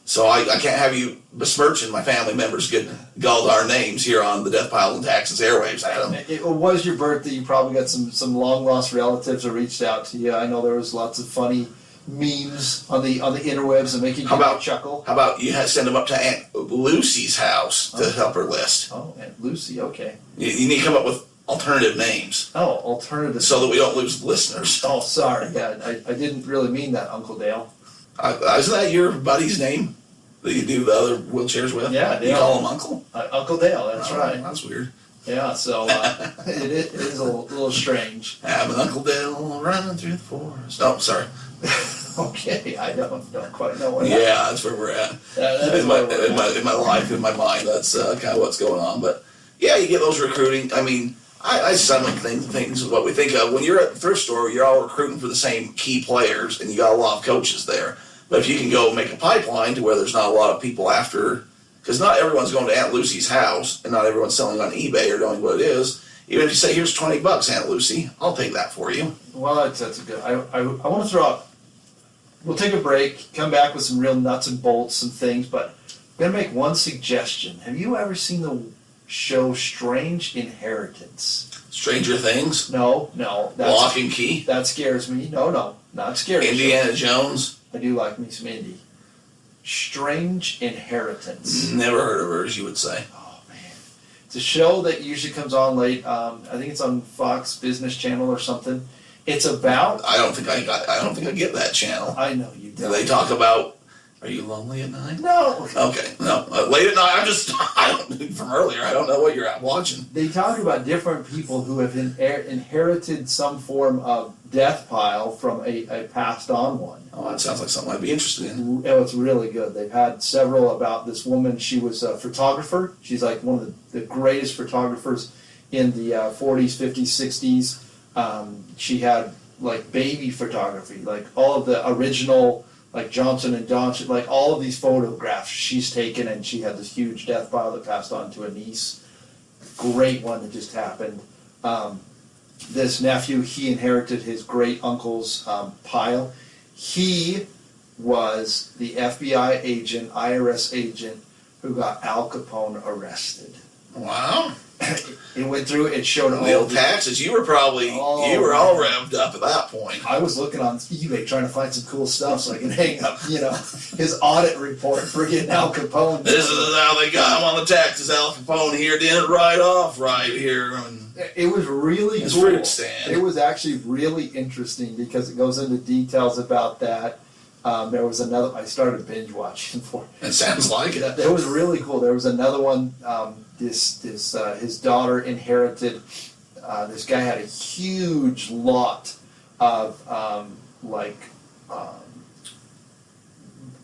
[SPEAKER 3] So I can't have you besmirching my family members' good gall-darn names here on the Death Pile and Taxes airwaves, Adam.
[SPEAKER 2] It was your birthday. You probably got some long-lost relatives that reached out to you. I know there was lots of funny memes on the interwebs that make you chuckle.
[SPEAKER 3] How about you send them up to Aunt Lucy's house to help her list?
[SPEAKER 2] Oh, Aunt Lucy, okay.
[SPEAKER 3] You need to come up with alternative names.
[SPEAKER 2] Oh, alternative.
[SPEAKER 3] So that we don't lose listeners.
[SPEAKER 2] Oh, sorry. Yeah, I didn't really mean that, Uncle Dale.
[SPEAKER 3] Isn't that your buddy's name that you do the other wheelchairs with?
[SPEAKER 2] Yeah, Dale.
[SPEAKER 3] You call him Uncle?
[SPEAKER 2] Uncle Dale, that's right.
[SPEAKER 3] That's weird.
[SPEAKER 2] Yeah, so it is a little strange.
[SPEAKER 3] Have an Uncle Dale running through the forest. Oh, sorry.
[SPEAKER 2] Okay, I don't quite know what.
[SPEAKER 3] Yeah, that's where we're at. In my life, in my mind, that's kind of what's going on. But yeah, you get those recruiting. I mean, I sum up things what we think of. When you're at the thrift store, you're all recruiting for the same key players, and you got a lot of coaches there. But if you can go make a pipeline to where there's not a lot of people after, because not everyone's going to Aunt Lucy's house, and not everyone's selling on eBay or knowing what it is. Even if you say, here's $20, Aunt Lucy, I'll take that for you.
[SPEAKER 2] Well, that's a good. I want to throw out. We'll take a break, come back with some real nuts and bolts and things, but I'm going to make one suggestion. Have you ever seen the show Strange Inheritance?
[SPEAKER 3] Stranger Things?
[SPEAKER 2] No.
[SPEAKER 3] Lock and Key?
[SPEAKER 2] That scares me. No, not scary.
[SPEAKER 3] Indiana Jones?
[SPEAKER 2] I do like me some Indy. Strange Inheritance.
[SPEAKER 3] Never heard of her, as you would say.
[SPEAKER 2] Oh man, it's a show that usually comes on late. I think it's on Fox Business Channel or something. It's about.
[SPEAKER 3] I don't think I get that channel.
[SPEAKER 2] I know you
[SPEAKER 3] Do
[SPEAKER 2] don't.
[SPEAKER 3] they talk about? Are you lonely at night?
[SPEAKER 2] No.
[SPEAKER 3] Okay, no. Late at night. I don't from earlier. I don't know what you're watching.
[SPEAKER 2] They talk about different people who have inherited some form of death pile from a passed on one.
[SPEAKER 3] Oh, that sounds like something I'd be interested in.
[SPEAKER 2] Oh, it's really good. They've had several about this woman. She was a photographer. She's like one of the greatest photographers in the 40s, 50s, 60s. She had like baby photography, like all of the original, like Johnson and Johnson, like all of these photographs she's taken, and she had this huge death pile that passed on to a niece. Great one that just happened. This nephew, he inherited his great uncle's pile. He was the FBI agent, IRS agent, who got Al Capone arrested.
[SPEAKER 3] Wow.
[SPEAKER 2] It went through, it showed all
[SPEAKER 3] Real
[SPEAKER 2] the
[SPEAKER 3] taxes. You were probably you were all revved up at that point.
[SPEAKER 2] I was looking on eBay trying to find some cool stuff so I can hang up, his audit report for getting Al Capone.
[SPEAKER 3] This is how they got him on the taxes. Al Capone here didn't write off right here.
[SPEAKER 2] It was really
[SPEAKER 3] His
[SPEAKER 2] cool.
[SPEAKER 3] fruit stand.
[SPEAKER 2] It was actually really interesting because it goes into details about that. There was another, I started binge watching for
[SPEAKER 3] It sounds like it.
[SPEAKER 2] It was really cool. There was another one, his daughter inherited, this guy had a huge lot of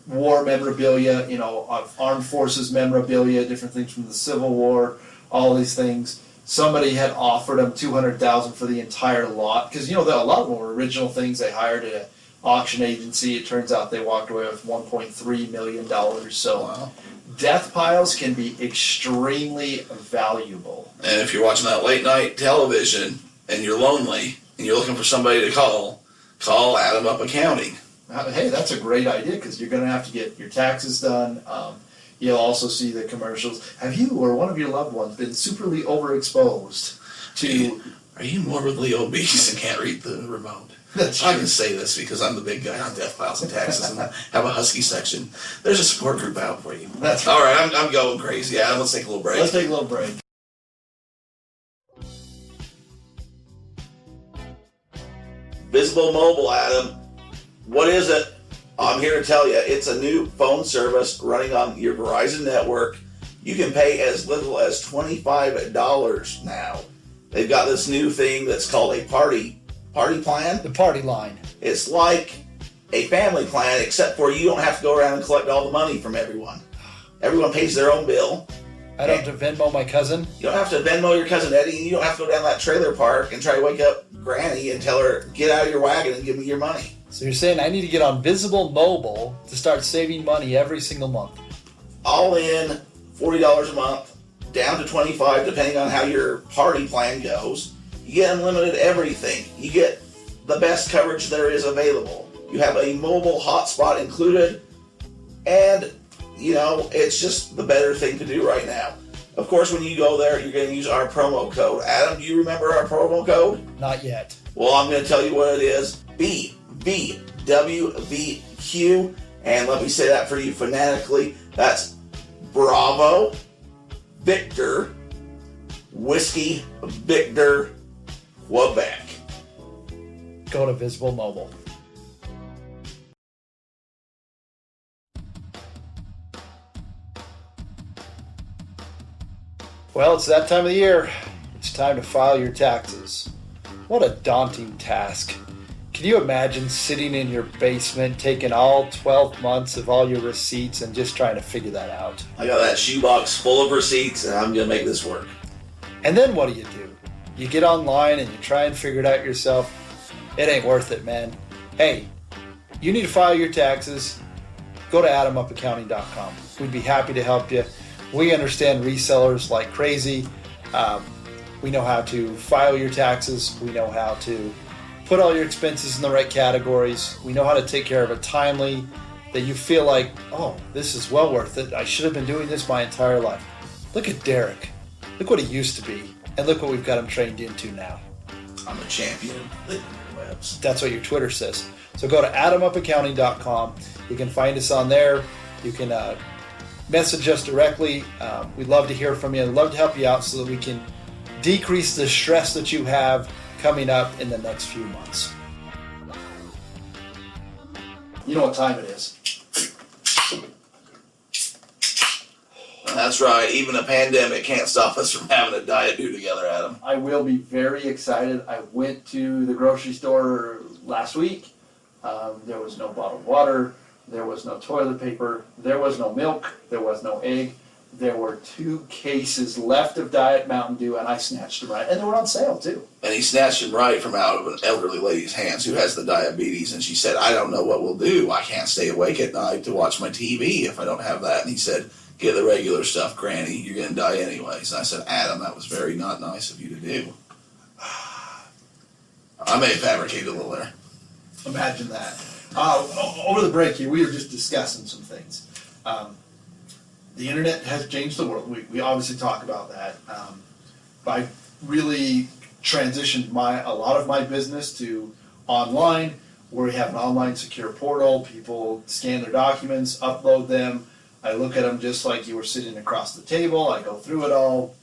[SPEAKER 2] war memorabilia, of armed forces memorabilia, different things from the Civil War, all these things. Somebody had offered him $200,000 for the entire lot because a lot of them were original things they hired at an auction agency. It turns out they walked away with $1.3 million. So
[SPEAKER 3] Wow.
[SPEAKER 2] death piles can be extremely valuable.
[SPEAKER 3] And if you're watching that late night television and you're lonely and you're looking for somebody to call Adam Up Accounting.
[SPEAKER 2] Hey, that's a great idea because you're going to have to get your taxes done. You'll also see the commercials. Have you or one of your loved ones been superly overexposed to...
[SPEAKER 3] Are you morbidly obese and can't read the remote?
[SPEAKER 2] That's
[SPEAKER 3] I
[SPEAKER 2] true.
[SPEAKER 3] can say this because I'm the big guy on Death Piles and Taxes and have a husky section. There's a support group out for you.
[SPEAKER 2] That's
[SPEAKER 3] All right, I'm going crazy. Adam, let's take a little break.
[SPEAKER 2] Let's take a little break.
[SPEAKER 3] Visible Mobile, Adam. What is it? I'm here to tell you, it's a new phone service running on your Verizon network. You can pay as little as $25 now. They've got this new thing that's called a party plan.
[SPEAKER 2] The party line.
[SPEAKER 3] It's like a family plan, except for you don't have to go around and collect all the money from everyone. Everyone pays their own bill.
[SPEAKER 2] I don't have to Venmo my cousin.
[SPEAKER 3] You don't have to Venmo your cousin Eddie. You don't have to go down that trailer park and try to wake up Granny and tell her, get out of your wagon and give me your money.
[SPEAKER 4] So you're saying I need to get on Visible Mobile to start saving money every single month?
[SPEAKER 3] All in, $40 a month, down to $25 depending on how your party plan goes. You get unlimited everything. You get the best coverage there is available. You have a mobile hotspot included, and it's just the better thing to do right now. Of course, when you go there, you're going to use our promo code. Adam, do you remember our promo code?
[SPEAKER 4] Not yet.
[SPEAKER 3] Well, I'm going to tell you what it is. BVWVQ, and let me say that for you phonetically. That's Bravo, Victor, Whiskey, Victor, Quebec.
[SPEAKER 4] Go to Visible Mobile. Well, it's that time of the year. It's time to file your taxes. What a daunting task. Can you imagine sitting in your basement, taking all 12 months of all your receipts and just trying to figure that out?
[SPEAKER 3] I got that shoebox full of receipts, and I'm going to make this work.
[SPEAKER 4] And then what do? You get online and you try and figure it out yourself. It ain't worth it, man. Hey, you need to file your taxes. Go to adamupaccounting.com. We'd be happy to help you. We understand resellers like crazy. We know how to file your taxes. We know how to put all your expenses in the right categories. We know how to take care of it timely, that you feel like, oh, this is well worth it. I should have been doing this my entire life. Look at Derek. Look what he used to be. And look what we've got him trained into now.
[SPEAKER 3] I'm a champion of the webs.
[SPEAKER 4] That's what your Twitter says. So go to adamupaccounting.com. You can find us on there. You can message us directly. We'd love to hear from you. We'd love to help you out so that we can decrease the stress that you have coming up in the next few months. You know what time it is.
[SPEAKER 3] That's right. Even a pandemic can't stop us from having a diet do together, Adam.
[SPEAKER 2] I will be very excited. I went to the grocery store last week. There was no bottled water. There was no toilet paper. There was no milk. There was no egg. There were 2 cases left of Diet Mountain Dew, and I snatched them right. And they were on sale, too.
[SPEAKER 3] And he snatched them right from out of an elderly lady's hands who has the diabetes. And she said, I don't know what we'll do. I can't stay awake at night to watch my TV if I don't have that. And he said, get the regular stuff, Granny. You're going to die anyways. And I said, Adam, that was very not nice of you to do. I may have fabricated a little there.
[SPEAKER 2] Imagine that. Over the break here, we were just discussing some things. The internet has changed the world. We obviously talk about that. I really transitioned a lot of my business to online, where we have an online secure portal. People scan their documents, upload them. I look at them just like you were sitting across the table. I go through it all,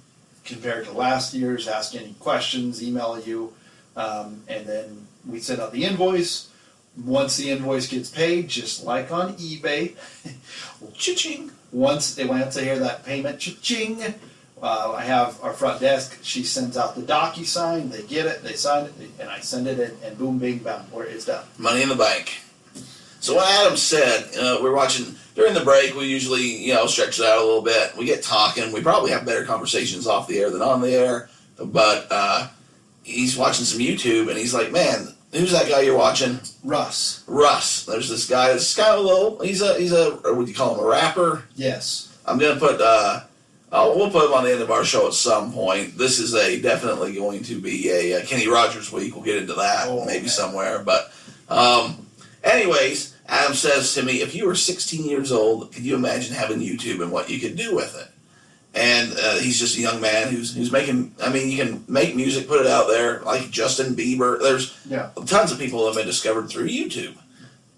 [SPEAKER 2] compared to last year's, ask any questions, email you, and then we send out the invoice. Once the invoice gets paid, just like on eBay, cha-ching. Once I hear that payment, cha-ching, I have our front desk. She sends out the DocuSign. They get it, they sign it, and I send it in, and boom, bing, bam, where it's done.
[SPEAKER 3] Money in the bank. So what Adam said, we're watching, during the break, we usually, stretch it out a little bit. We get talking. We probably have better conversations off the air than on the air. But he's watching some YouTube, and he's like, man, who's that guy you're watching?
[SPEAKER 2] Russ.
[SPEAKER 3] There's this guy. This guy he's a what do you call him? A rapper?
[SPEAKER 2] Yes.
[SPEAKER 3] I'm gonna put we'll put him on the end of our show at some point. This is definitely going to be a Kenny Rogers week. We'll get into that maybe somewhere. But anyways, Adam says to me, if you were 16 years old, could you imagine having YouTube and what you could do with it? And he's just a young man who's making, you can make music, put it out there, like Justin Bieber. There's tons of people that have been discovered through YouTube.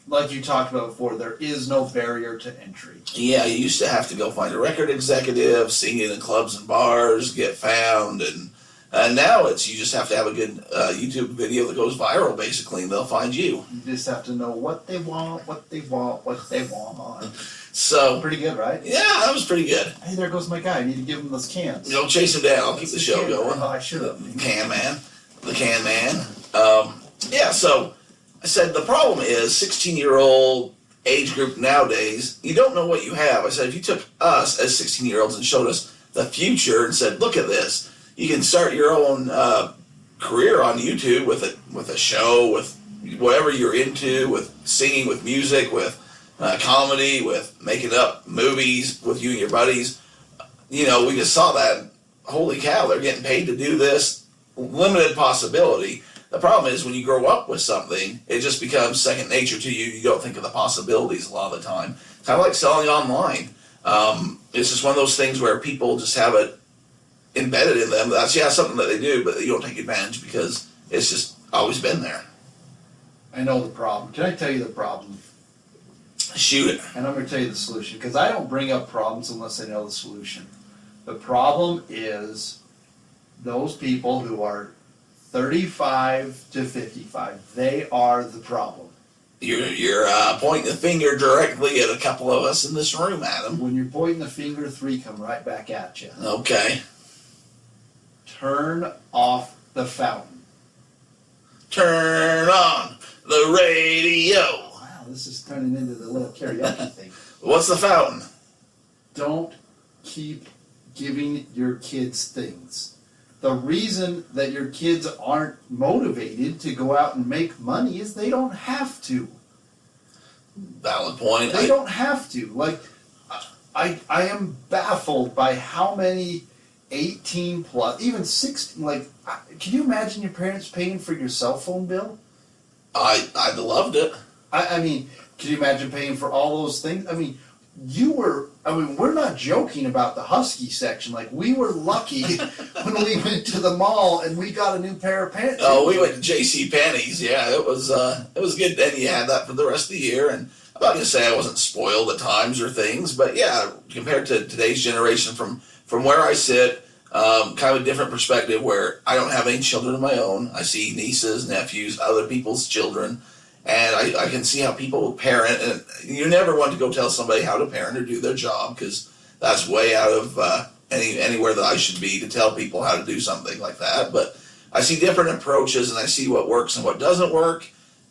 [SPEAKER 2] Like you talked about before, there is no barrier to entry.
[SPEAKER 3] Yeah, you used to have to go find a record executive, sing it in clubs and bars, get found, and now you just have to have a good YouTube video that goes viral, basically, and they'll find you.
[SPEAKER 2] You just have to know what they want, what they want, what they want.
[SPEAKER 3] So
[SPEAKER 2] pretty good, right?
[SPEAKER 3] Yeah, that was pretty good.
[SPEAKER 2] Hey, there goes my guy. I need to give him those cans.
[SPEAKER 3] Don't chase him down. I'll keep the show going.
[SPEAKER 2] Oh, I should have.
[SPEAKER 3] The can man. So I said the problem is 16-year-old age group nowadays, you don't know what you have. I said if you took us as 16-year-olds and showed us the future and said, look at this, you can start your own career on YouTube with a show, with whatever you're into, with singing, with music, with comedy, with making up movies with you and your buddies. We just saw that. Holy cow, they're getting paid to do this. Limited possibility. The problem is when you grow up with something, it just becomes second nature to you. You don't think of the possibilities a lot of the time. Kind of like selling online. It's just one of those things where people just have it embedded in them. That's something that they do, but you don't take advantage because it's just always been there.
[SPEAKER 2] I know the problem. Can I tell you the problem?
[SPEAKER 3] Shoot it.
[SPEAKER 2] And I'm going to tell you the solution, because I don't bring up problems unless I know the solution. The problem is those people who are 35 to 55. They are the problem.
[SPEAKER 3] You're pointing the finger directly at a couple of us in this room, Adam.
[SPEAKER 2] When you're pointing the finger, 3 come right back at you.
[SPEAKER 3] Okay.
[SPEAKER 2] Turn off the fountain.
[SPEAKER 3] Turn on the radio.
[SPEAKER 2] Wow, this is turning into the little karaoke thing.
[SPEAKER 3] What's the fountain?
[SPEAKER 2] Don't keep giving your kids things. The reason that your kids aren't motivated to go out and make money is they don't have to.
[SPEAKER 3] Valid point.
[SPEAKER 2] They don't have to. Like, I am baffled by how many 18 plus, even 16, like, can you imagine your parents paying for your cell phone bill?
[SPEAKER 3] I'd loved it.
[SPEAKER 2] I mean, can you imagine paying for all those things? I mean, we're not joking about the Husky section. Like, we were lucky when we went to the mall and we got a new pair of pants.
[SPEAKER 3] Oh, we went to J.C. Penney's. Yeah, it was good. And you had that for the rest of the year. And I'm not gonna say I wasn't spoiled at times or things, but yeah, compared to today's generation, from where I sit, kind of a different perspective where I don't have any children of my own. I see nieces, nephews, other people's children, and I can see how people parent. And you never want to go tell somebody how to parent or do their job, because that's way out of anywhere that I should be to tell people how to do something like that. But I see different approaches, and I see what works and what doesn't work,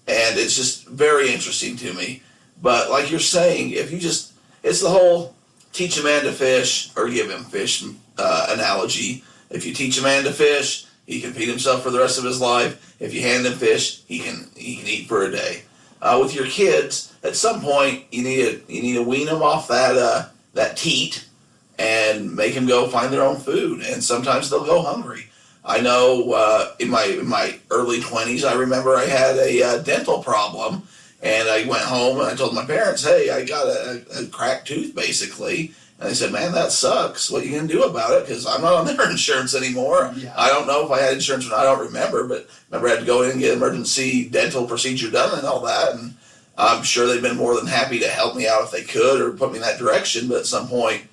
[SPEAKER 3] and it's just very interesting to me. But like you're saying, if you just, it's the whole teach a man to fish or give him fish analogy. If you teach a man to fish, he can feed himself for the rest of his life. If you hand him fish, he can eat for a day. With your kids, at some point you need to wean them off that teat and make them go find their own food. And sometimes they'll go hungry. I know in my early 20s, I remember I had a dental problem. And I went home and I told my parents, hey, I got a cracked tooth, basically. And they said, man, that sucks. What are you going to do about it? Because I'm not on their insurance anymore.
[SPEAKER 2] Yeah.
[SPEAKER 3] I don't know if I had insurance or not. I don't remember. But I remember I had to go in and get an emergency dental procedure done and all that. And I'm sure they've been more than happy to help me out if they could or put me in that direction. But at some point,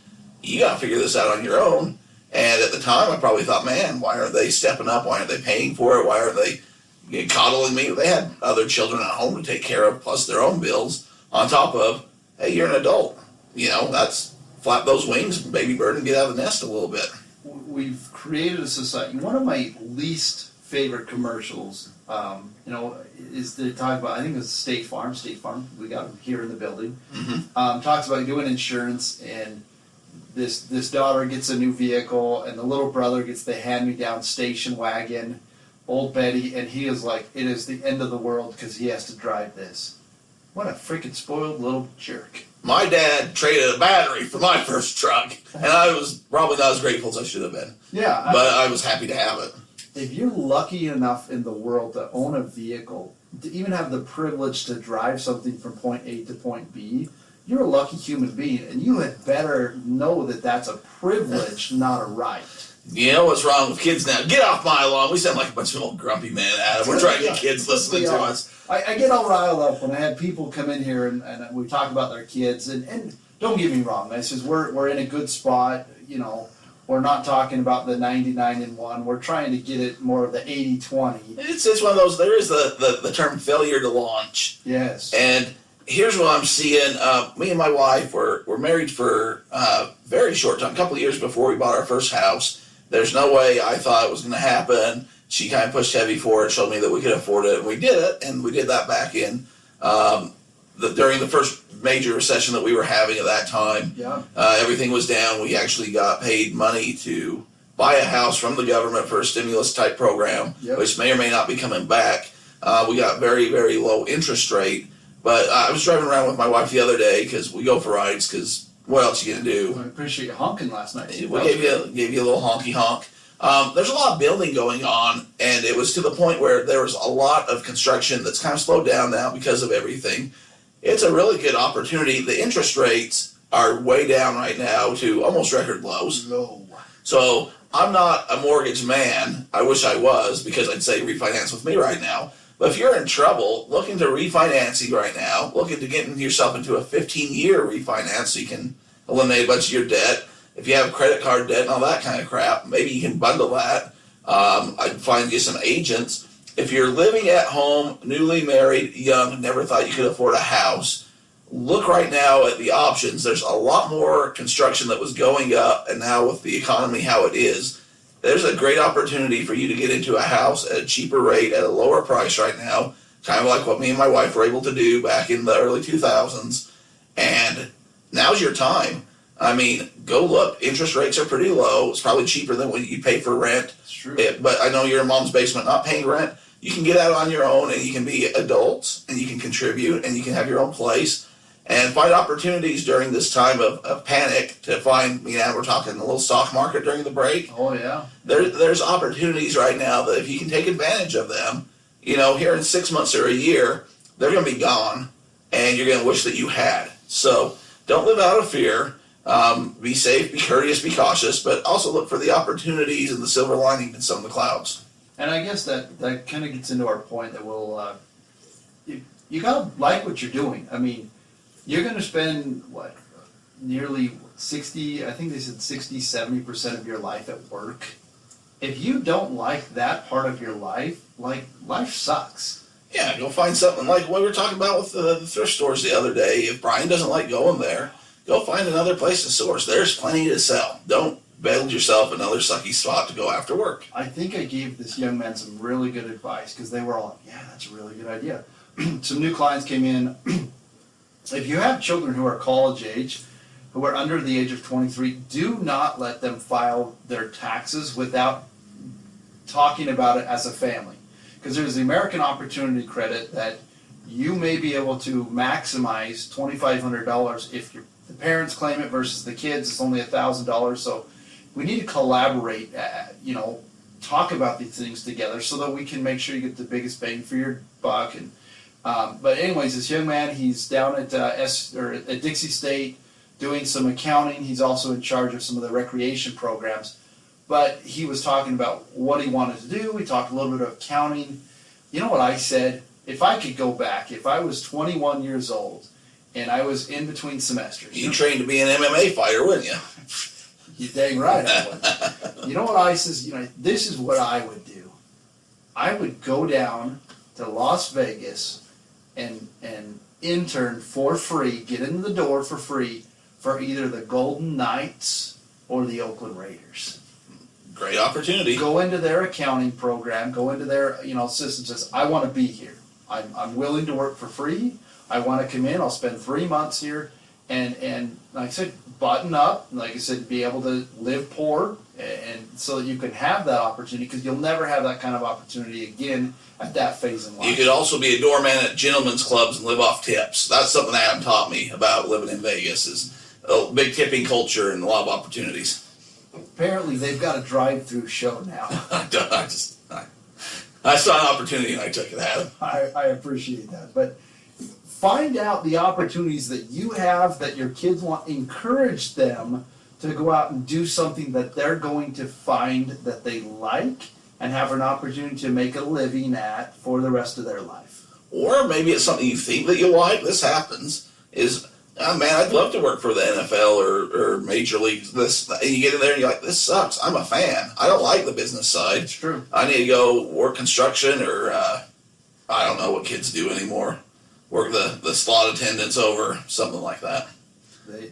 [SPEAKER 3] you got to figure this out on your own. And at the time, I probably thought, man, why aren't they stepping up? Why aren't they paying for it? Why aren't they coddling me? They had other children at home to take care of, plus their own bills, on top of, hey, you're an adult. That's flap those wings, baby bird, and get out of the nest a little bit.
[SPEAKER 2] We've created a society. One of my least favorite commercials, is they talk about, I think it's State Farm. We got them here in the building.
[SPEAKER 3] Mm-hmm.
[SPEAKER 2] Talks about doing insurance, and this daughter gets a new vehicle, and the little brother gets the hand-me-down station wagon, old Betty, and he is like, it is the end of the world because he has to drive this. What a freaking spoiled little jerk.
[SPEAKER 3] My dad traded a battery for my first truck, and I was probably not as grateful as I should have been.
[SPEAKER 2] Yeah.
[SPEAKER 3] But I was happy to have it.
[SPEAKER 2] If you're lucky enough in the world to own a vehicle, to even have the privilege to drive something from point A to point B, you're a lucky human being, and you had better know that that's a privilege, not a right.
[SPEAKER 3] You know what's wrong with kids now? Get off my lawn. We sound like a bunch of old grumpy men, Adam. We're trying to get kids listening to us.
[SPEAKER 2] I get all riled up when I had people come in here and we talk about their kids, and don't get me wrong, I says we're in a good spot, we're not talking about the 99-1, we're trying to get it more of the 80-20.
[SPEAKER 3] It's one of those, there is the term failure to launch.
[SPEAKER 2] Yes.
[SPEAKER 3] And here's what I'm seeing. Me and my wife were married for a very short time, a couple of years before we bought our first house. There's no way I thought it was going to happen. She kind of pushed heavy for it, showed me that we could afford it, and we did it. And we did that back in during the first major recession that we were having at that time.
[SPEAKER 2] Yeah.
[SPEAKER 3] Everything was down. We actually got paid money to buy a house from the government for a stimulus type program,
[SPEAKER 2] Yep.
[SPEAKER 3] which may or may not be coming back. We got very, very low interest rate. But I was driving around with my wife the other day because we go for rides because what else are you going to do?
[SPEAKER 2] I appreciate you honking last night.
[SPEAKER 3] We gave you a little honky honk. There's a lot of building going on, and it was to the point where there was a lot of construction that's kind of slowed down now because of everything. It's a really good opportunity. The interest rates are way down right now to almost record lows.
[SPEAKER 2] Low.
[SPEAKER 3] So I'm not a mortgage man. I wish I was, because I'd say refinance with me right now. But if you're in trouble, looking to refinancing right now, looking to getting yourself into a 15-year refinance so you can eliminate a bunch of your debt. If you have credit card debt and all that kind of crap, maybe you can bundle that. I'd find you some agents. If you're living at home, newly married, young, never thought you could afford a house, look right now at the options. There's a lot more construction that was going up, and now with the economy how it is, there's a great opportunity for you to get into a house at a cheaper rate, at a lower price right now, kind of like what me and my wife were able to do back in the early 2000s. And now's your time. I mean, go look. Interest rates are pretty low. It's probably cheaper than what you pay for rent.
[SPEAKER 2] It's true.
[SPEAKER 3] But I know you're in mom's basement not paying rent. You can get out on your own, and you can be adults, and you can contribute, and you can have your own place. And find opportunities during this time of panic to find, we're talking a little stock market during the break.
[SPEAKER 2] Oh, yeah.
[SPEAKER 3] There's opportunities right now that if you can take advantage of them, here in 6 months or a year, they're going to be gone, and you're going to wish that you had. So don't live out of fear. Be safe, be courteous, be cautious, but also look for the opportunities and the silver lining in some of the clouds.
[SPEAKER 2] And I guess that kind of gets into our point that we'll, you gotta like what you're doing. I mean, you're going to spend, what, nearly 60, I think they said 60-70% of your life at work. If you don't like that part of your life, like, life sucks.
[SPEAKER 3] Yeah, go find something like what we were talking about with the thrift stores the other day. If Brian doesn't like going there, go find another place to source. There's plenty to sell. Don't build yourself another sucky spot to go after work.
[SPEAKER 2] I think I gave this young man some really good advice because they were all like, yeah, that's a really good idea. Some new clients came in. If you have children who are college age, who are under the age of 23, do not let them file their taxes without talking about it as a family. Because there's the American Opportunity Credit that you may be able to maximize $2,500 if the parents claim it versus the kids. It's only $1,000. So we need to collaborate, talk about these things together so that we can make sure you get the biggest bang for your buck. And but anyways, this young man, he's down at at Dixie State doing some accounting. He's also in charge of some of the recreation programs. But he was talking about what he wanted to do. We talked a little bit of accounting. You know what I said? If I could go back, if I was 21 years old and I was in between semesters.
[SPEAKER 3] You trained to be an MMA fighter, wouldn't you?
[SPEAKER 2] You're dang right I would. You know what I says? This is what I would do. I would go down to Las Vegas and intern for free, get in the door for free for either the Golden Knights or the Oakland Raiders.
[SPEAKER 3] Great opportunity.
[SPEAKER 2] Go into their accounting program, go into their system, says, I want to be here. I'm willing to work for free. I want to come in. I'll spend 3 months here and like I said, button up. Like I said, be able to live poor and so that you can have that opportunity because you'll never have that kind of opportunity again at that phase in life.
[SPEAKER 3] You could also be a doorman at gentlemen's clubs and live off tips. That's something Adam taught me about living in Vegas is a big tipping culture and a lot of opportunities.
[SPEAKER 2] Apparently, they've got a drive-through show now.
[SPEAKER 3] I saw an opportunity and I took it, Adam.
[SPEAKER 2] I appreciate that. But find out the opportunities that you have that your kids want. Encourage them to go out and do something that they're going to find that they like and have an opportunity to make a living at for the rest of their life.
[SPEAKER 3] Or maybe it's something you think that you like. This happens. Man, I'd love to work for the NFL or Major League. And you get in there and you're like, this sucks. I'm a fan. I don't like the business side.
[SPEAKER 2] It's true.
[SPEAKER 3] I need to go work construction or I don't know what kids do anymore. Work the slot attendants over, something like that.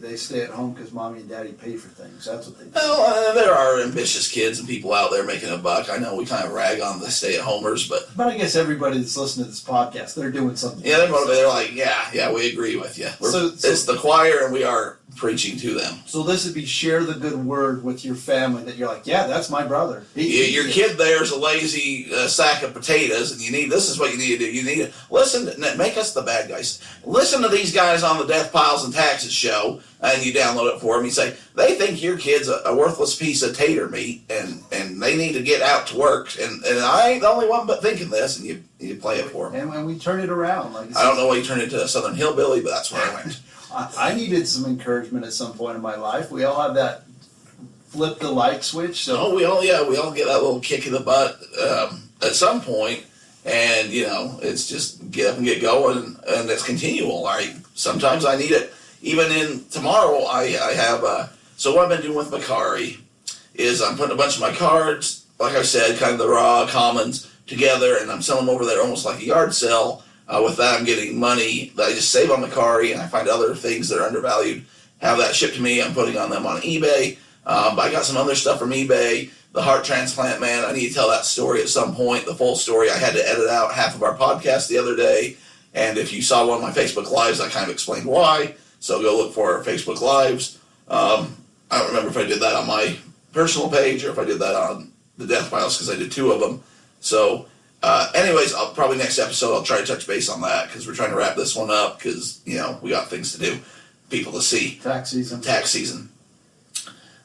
[SPEAKER 2] They stay at home because mommy and daddy pay for things. That's what they do.
[SPEAKER 3] Well, there are ambitious kids and people out there making a buck. I know we kind of rag on the stay-at-homers, but
[SPEAKER 2] I guess everybody that's listening to this podcast, they're doing something.
[SPEAKER 3] yeah, they're motivated. They're like, yeah, we agree with you. It's the choir, and we are preaching to them.
[SPEAKER 2] So this would be share the good word with your family that you're like, yeah, that's my brother.
[SPEAKER 3] Your kid there's a lazy sack of potatoes, and this is what you need to do. You need to listen, make us the bad guys. Listen to these guys on the DeathPiles and Taxes show, and you download it for them. You say, they think your kid's a worthless piece of tater meat, and they need to get out to work, and I ain't the only one but thinking this, and you play it for them.
[SPEAKER 2] And we turn it around. Like
[SPEAKER 3] I don't know why you turned into a Southern hillbilly, but that's where I went.
[SPEAKER 2] I needed some encouragement at some point in my life. We all have that flip the light switch. So
[SPEAKER 3] we all get that little kick in the butt at some point, and it's just get up and get going, and it's continual. Sometimes I need it. Even in tomorrow, I have. So what I've been doing with Macari is I'm putting a bunch of my cards, like I said, kind of the raw commons together, and I'm selling them over there almost like a yard sale. With that, I'm getting money that I just save on Macari, and I find other things that are undervalued, have that shipped to me. I'm putting on them on eBay. But I got some other stuff from eBay. The heart transplant, man, I need to tell that story at some point, the full story. I had to edit out half of our podcast the other day, and if you saw one of my Facebook Lives, I kind of explained why. So go look for our Facebook Lives. I don't remember if I did that on my personal page or if I did that on the DeathPiles because I did 2 of them. So anyways, I'll probably next episode I'll try to touch base on that because we're trying to wrap this one up because we got things to do, people to see.
[SPEAKER 2] Tax season.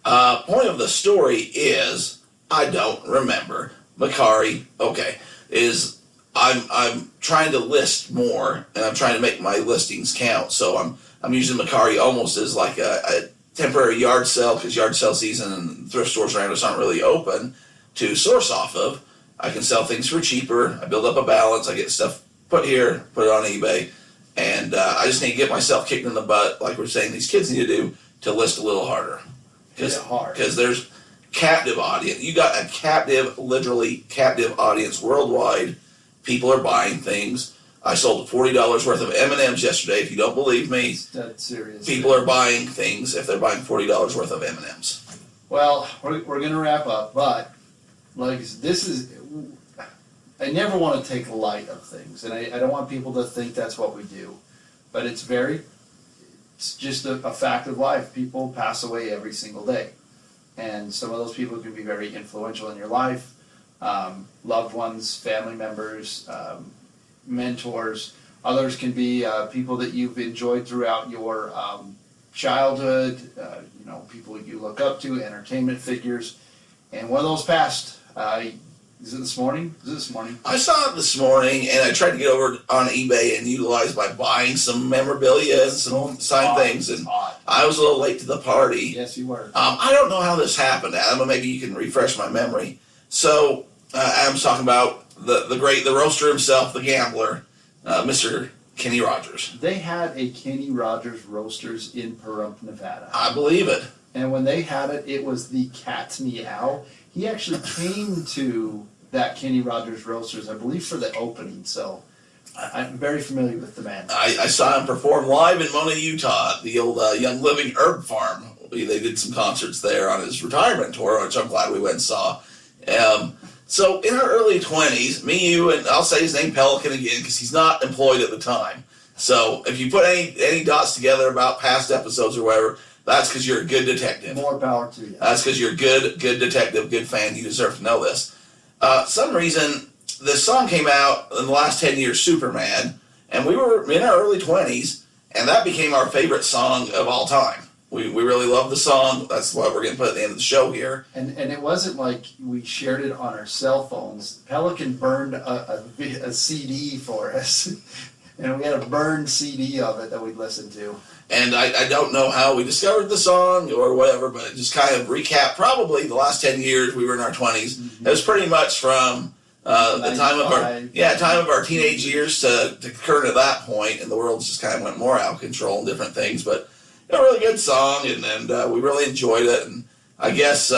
[SPEAKER 3] Point of the story is I don't remember. Macari, okay, is I'm trying to list more and I'm trying to make my listings count. So I'm using Macari almost as like a temporary yard sale because yard sale season and thrift stores around us aren't really open to source off of. I can sell things for cheaper. I build up a balance. I get stuff put here, put it on eBay, And I just need to get myself kicked in the butt, like we're saying these kids need to do, to list a little harder.
[SPEAKER 2] Hit it hard.
[SPEAKER 3] Because there's captive audience. You got a captive, literally captive audience worldwide. People are buying things. I sold $40 worth of M&Ms yesterday. If you don't believe me,
[SPEAKER 2] That's serious.
[SPEAKER 3] people are buying things if they're buying $40 worth of M&Ms.
[SPEAKER 2] Well, we're going to wrap up, but like this is, I never want to take light of things, and I don't want people to think that's what we do, but it's just a fact of life. People pass away every single day, and some of those people can be very influential in your life, loved ones, family members, mentors. Others can be people that you've enjoyed throughout your childhood, people you look up to, entertainment figures. And one of those passed. Is it this morning?
[SPEAKER 3] I saw it this morning, and I tried to get over on eBay and utilize by buying some memorabilia and some signed things. And I was a little late to the party.
[SPEAKER 2] Yes, you were.
[SPEAKER 3] I don't know how this happened, Adam, but maybe you can refresh my memory. So Adam's talking about the roaster himself, the gambler, Mr. Kenny Rogers.
[SPEAKER 2] They had a Kenny Rogers Roasters in Pahrump, Nevada.
[SPEAKER 3] I believe it.
[SPEAKER 2] And when they had it, it was the cat's meow. He actually came to that Kenny Rogers Roasters, I believe, for the opening. So I'm very familiar with the man.
[SPEAKER 3] I saw him perform live in Mona, Utah, at the old Young Living Herb Farm. They did some concerts there on his retirement tour, which I'm glad we went and saw. So in our early 20s, me, you, and I'll say his name Pelican again because he's not employed at the time. So if you put any dots together about past episodes or whatever, that's because you're a good detective.
[SPEAKER 2] More power to you.
[SPEAKER 3] That's because you're a good detective, good fan. You deserve to know this. Some reason, this song came out in the last 10 years, Superman, and we were in our early 20s, and that became our favorite song of all time. We really love the song. That's what we're going to put at the end of the show here.
[SPEAKER 2] And it wasn't like we shared it on our cell phones. Pelican burned a CD for us. And we had a burned CD of it that we'd listen to.
[SPEAKER 3] And I don't know how we discovered the song or whatever, but it just kind of recap probably the last 10 years we were in our 20s. Mm-hmm. It was pretty much from the time of our teenage years to current at that point, and the world just kind of went more out of control and different things. But a really good song, and we really enjoyed it. And I guess,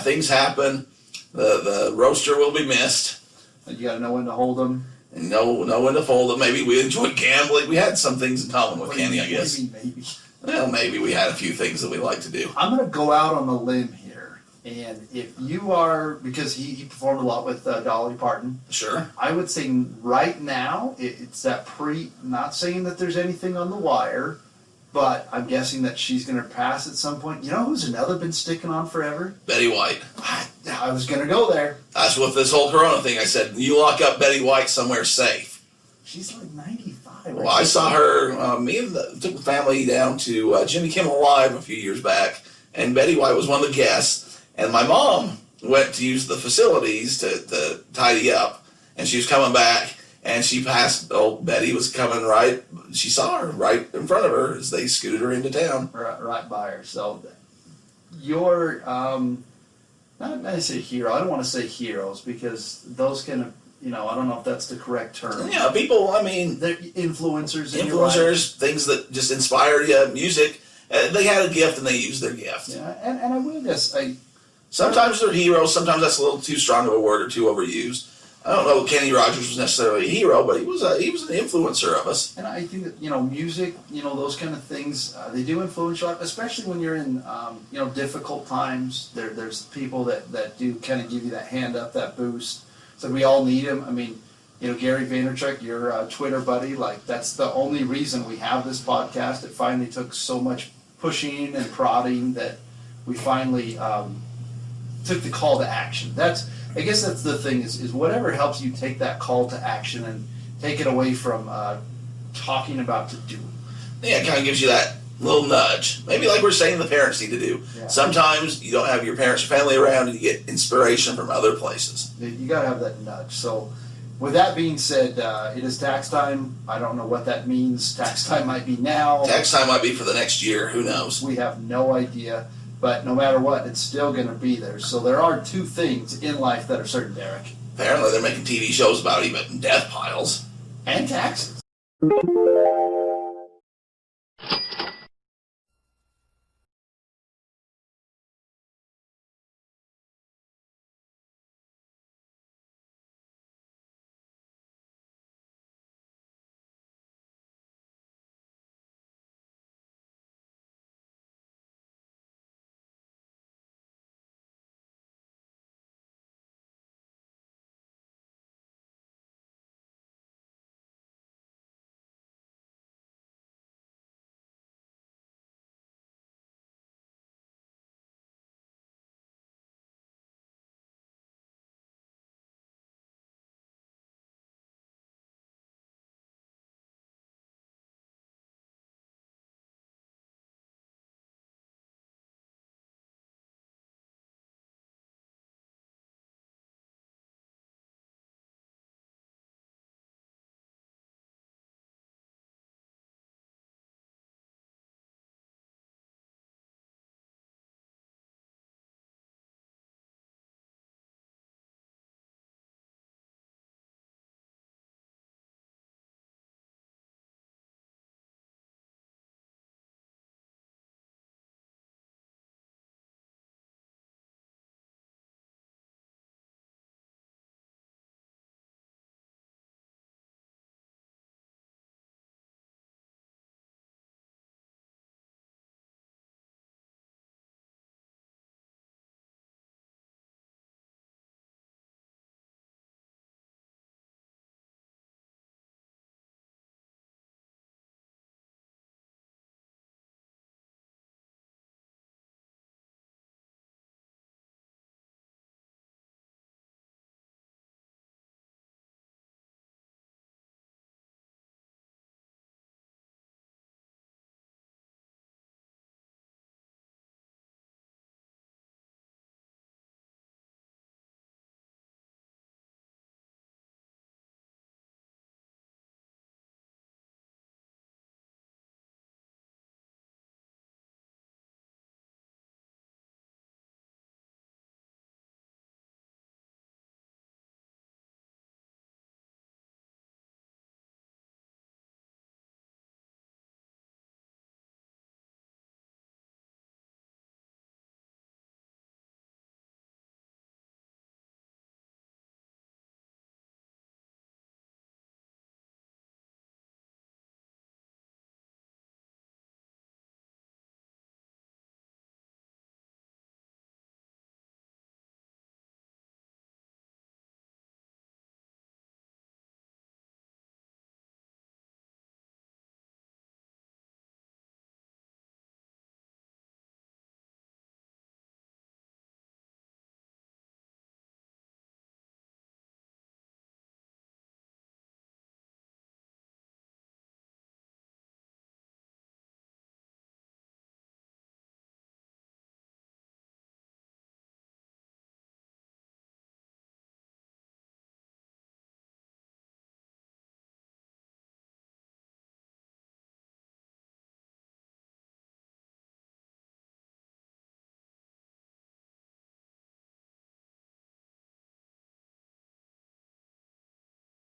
[SPEAKER 3] things happen. The roaster will be missed.
[SPEAKER 2] You got to know when to hold them.
[SPEAKER 3] And know when to fold them. Maybe we enjoyed gambling. We had some things in common with Kenny, I guess.
[SPEAKER 2] Maybe.
[SPEAKER 3] Well, maybe we had a few things that we like to do.
[SPEAKER 2] I'm going to go out on a limb here. And if you are, because he performed a lot with Dolly Parton.
[SPEAKER 3] Sure.
[SPEAKER 2] I would say right now, it's that not saying that there's anything on the wire, but I'm guessing that she's going to pass at some point. You know who's another been sticking on forever?
[SPEAKER 3] Betty White.
[SPEAKER 2] I was going to go there.
[SPEAKER 3] That's with this whole Corona thing. I said, you lock up Betty White somewhere safe.
[SPEAKER 2] She's like 95.
[SPEAKER 3] Well, I saw her, took the family down to Jimmy Kimmel Live a few years back, and Betty White was one of the guests, and my mom went to use the facilities to tidy up, and she was coming back, and she passed, Betty was coming right, she saw her right in front of her as they scooted her into town.
[SPEAKER 2] Right by her. So you're, not necessarily hero, I don't want to say heroes, because those kind of, I don't know if that's the correct term.
[SPEAKER 3] Yeah, people,
[SPEAKER 2] they're influencers in your life.
[SPEAKER 3] Influencers, things that just inspire you, music. They had a gift and they used their gift.
[SPEAKER 2] Yeah, and I will say,
[SPEAKER 3] sometimes they're heroes, sometimes that's a little too strong of a word or too overused. I don't know if Kenny Rogers was necessarily a hero, but he was an influencer of us.
[SPEAKER 2] And I think that, music, those kind of things, they do influence your life, especially when you're in, difficult times. There's people that do kind of give you that hand up, that boost. So we all need him. Gary Vaynerchuk, your Twitter buddy, that's the only reason we have this podcast. It finally took so much pushing and prodding that we finally took the call to action. I guess that's the thing is whatever helps you take that call to action and take it away from talking about to do.
[SPEAKER 3] Yeah, it kind of gives you that little nudge. Maybe like we're saying the parents need to do.
[SPEAKER 2] Yeah.
[SPEAKER 3] Sometimes you don't have your parents or family around and you get inspiration from other places.
[SPEAKER 2] You got to have that nudge. So with that being said, it is tax time. I don't know what that means. Tax time might be now.
[SPEAKER 3] Tax time might be for the next year. Who knows?
[SPEAKER 2] We have no idea. But no matter what, it's still going to be there. So there are two things in life that are certain, Derek.
[SPEAKER 3] Apparently they're making TV shows about even death piles.
[SPEAKER 2] And taxes.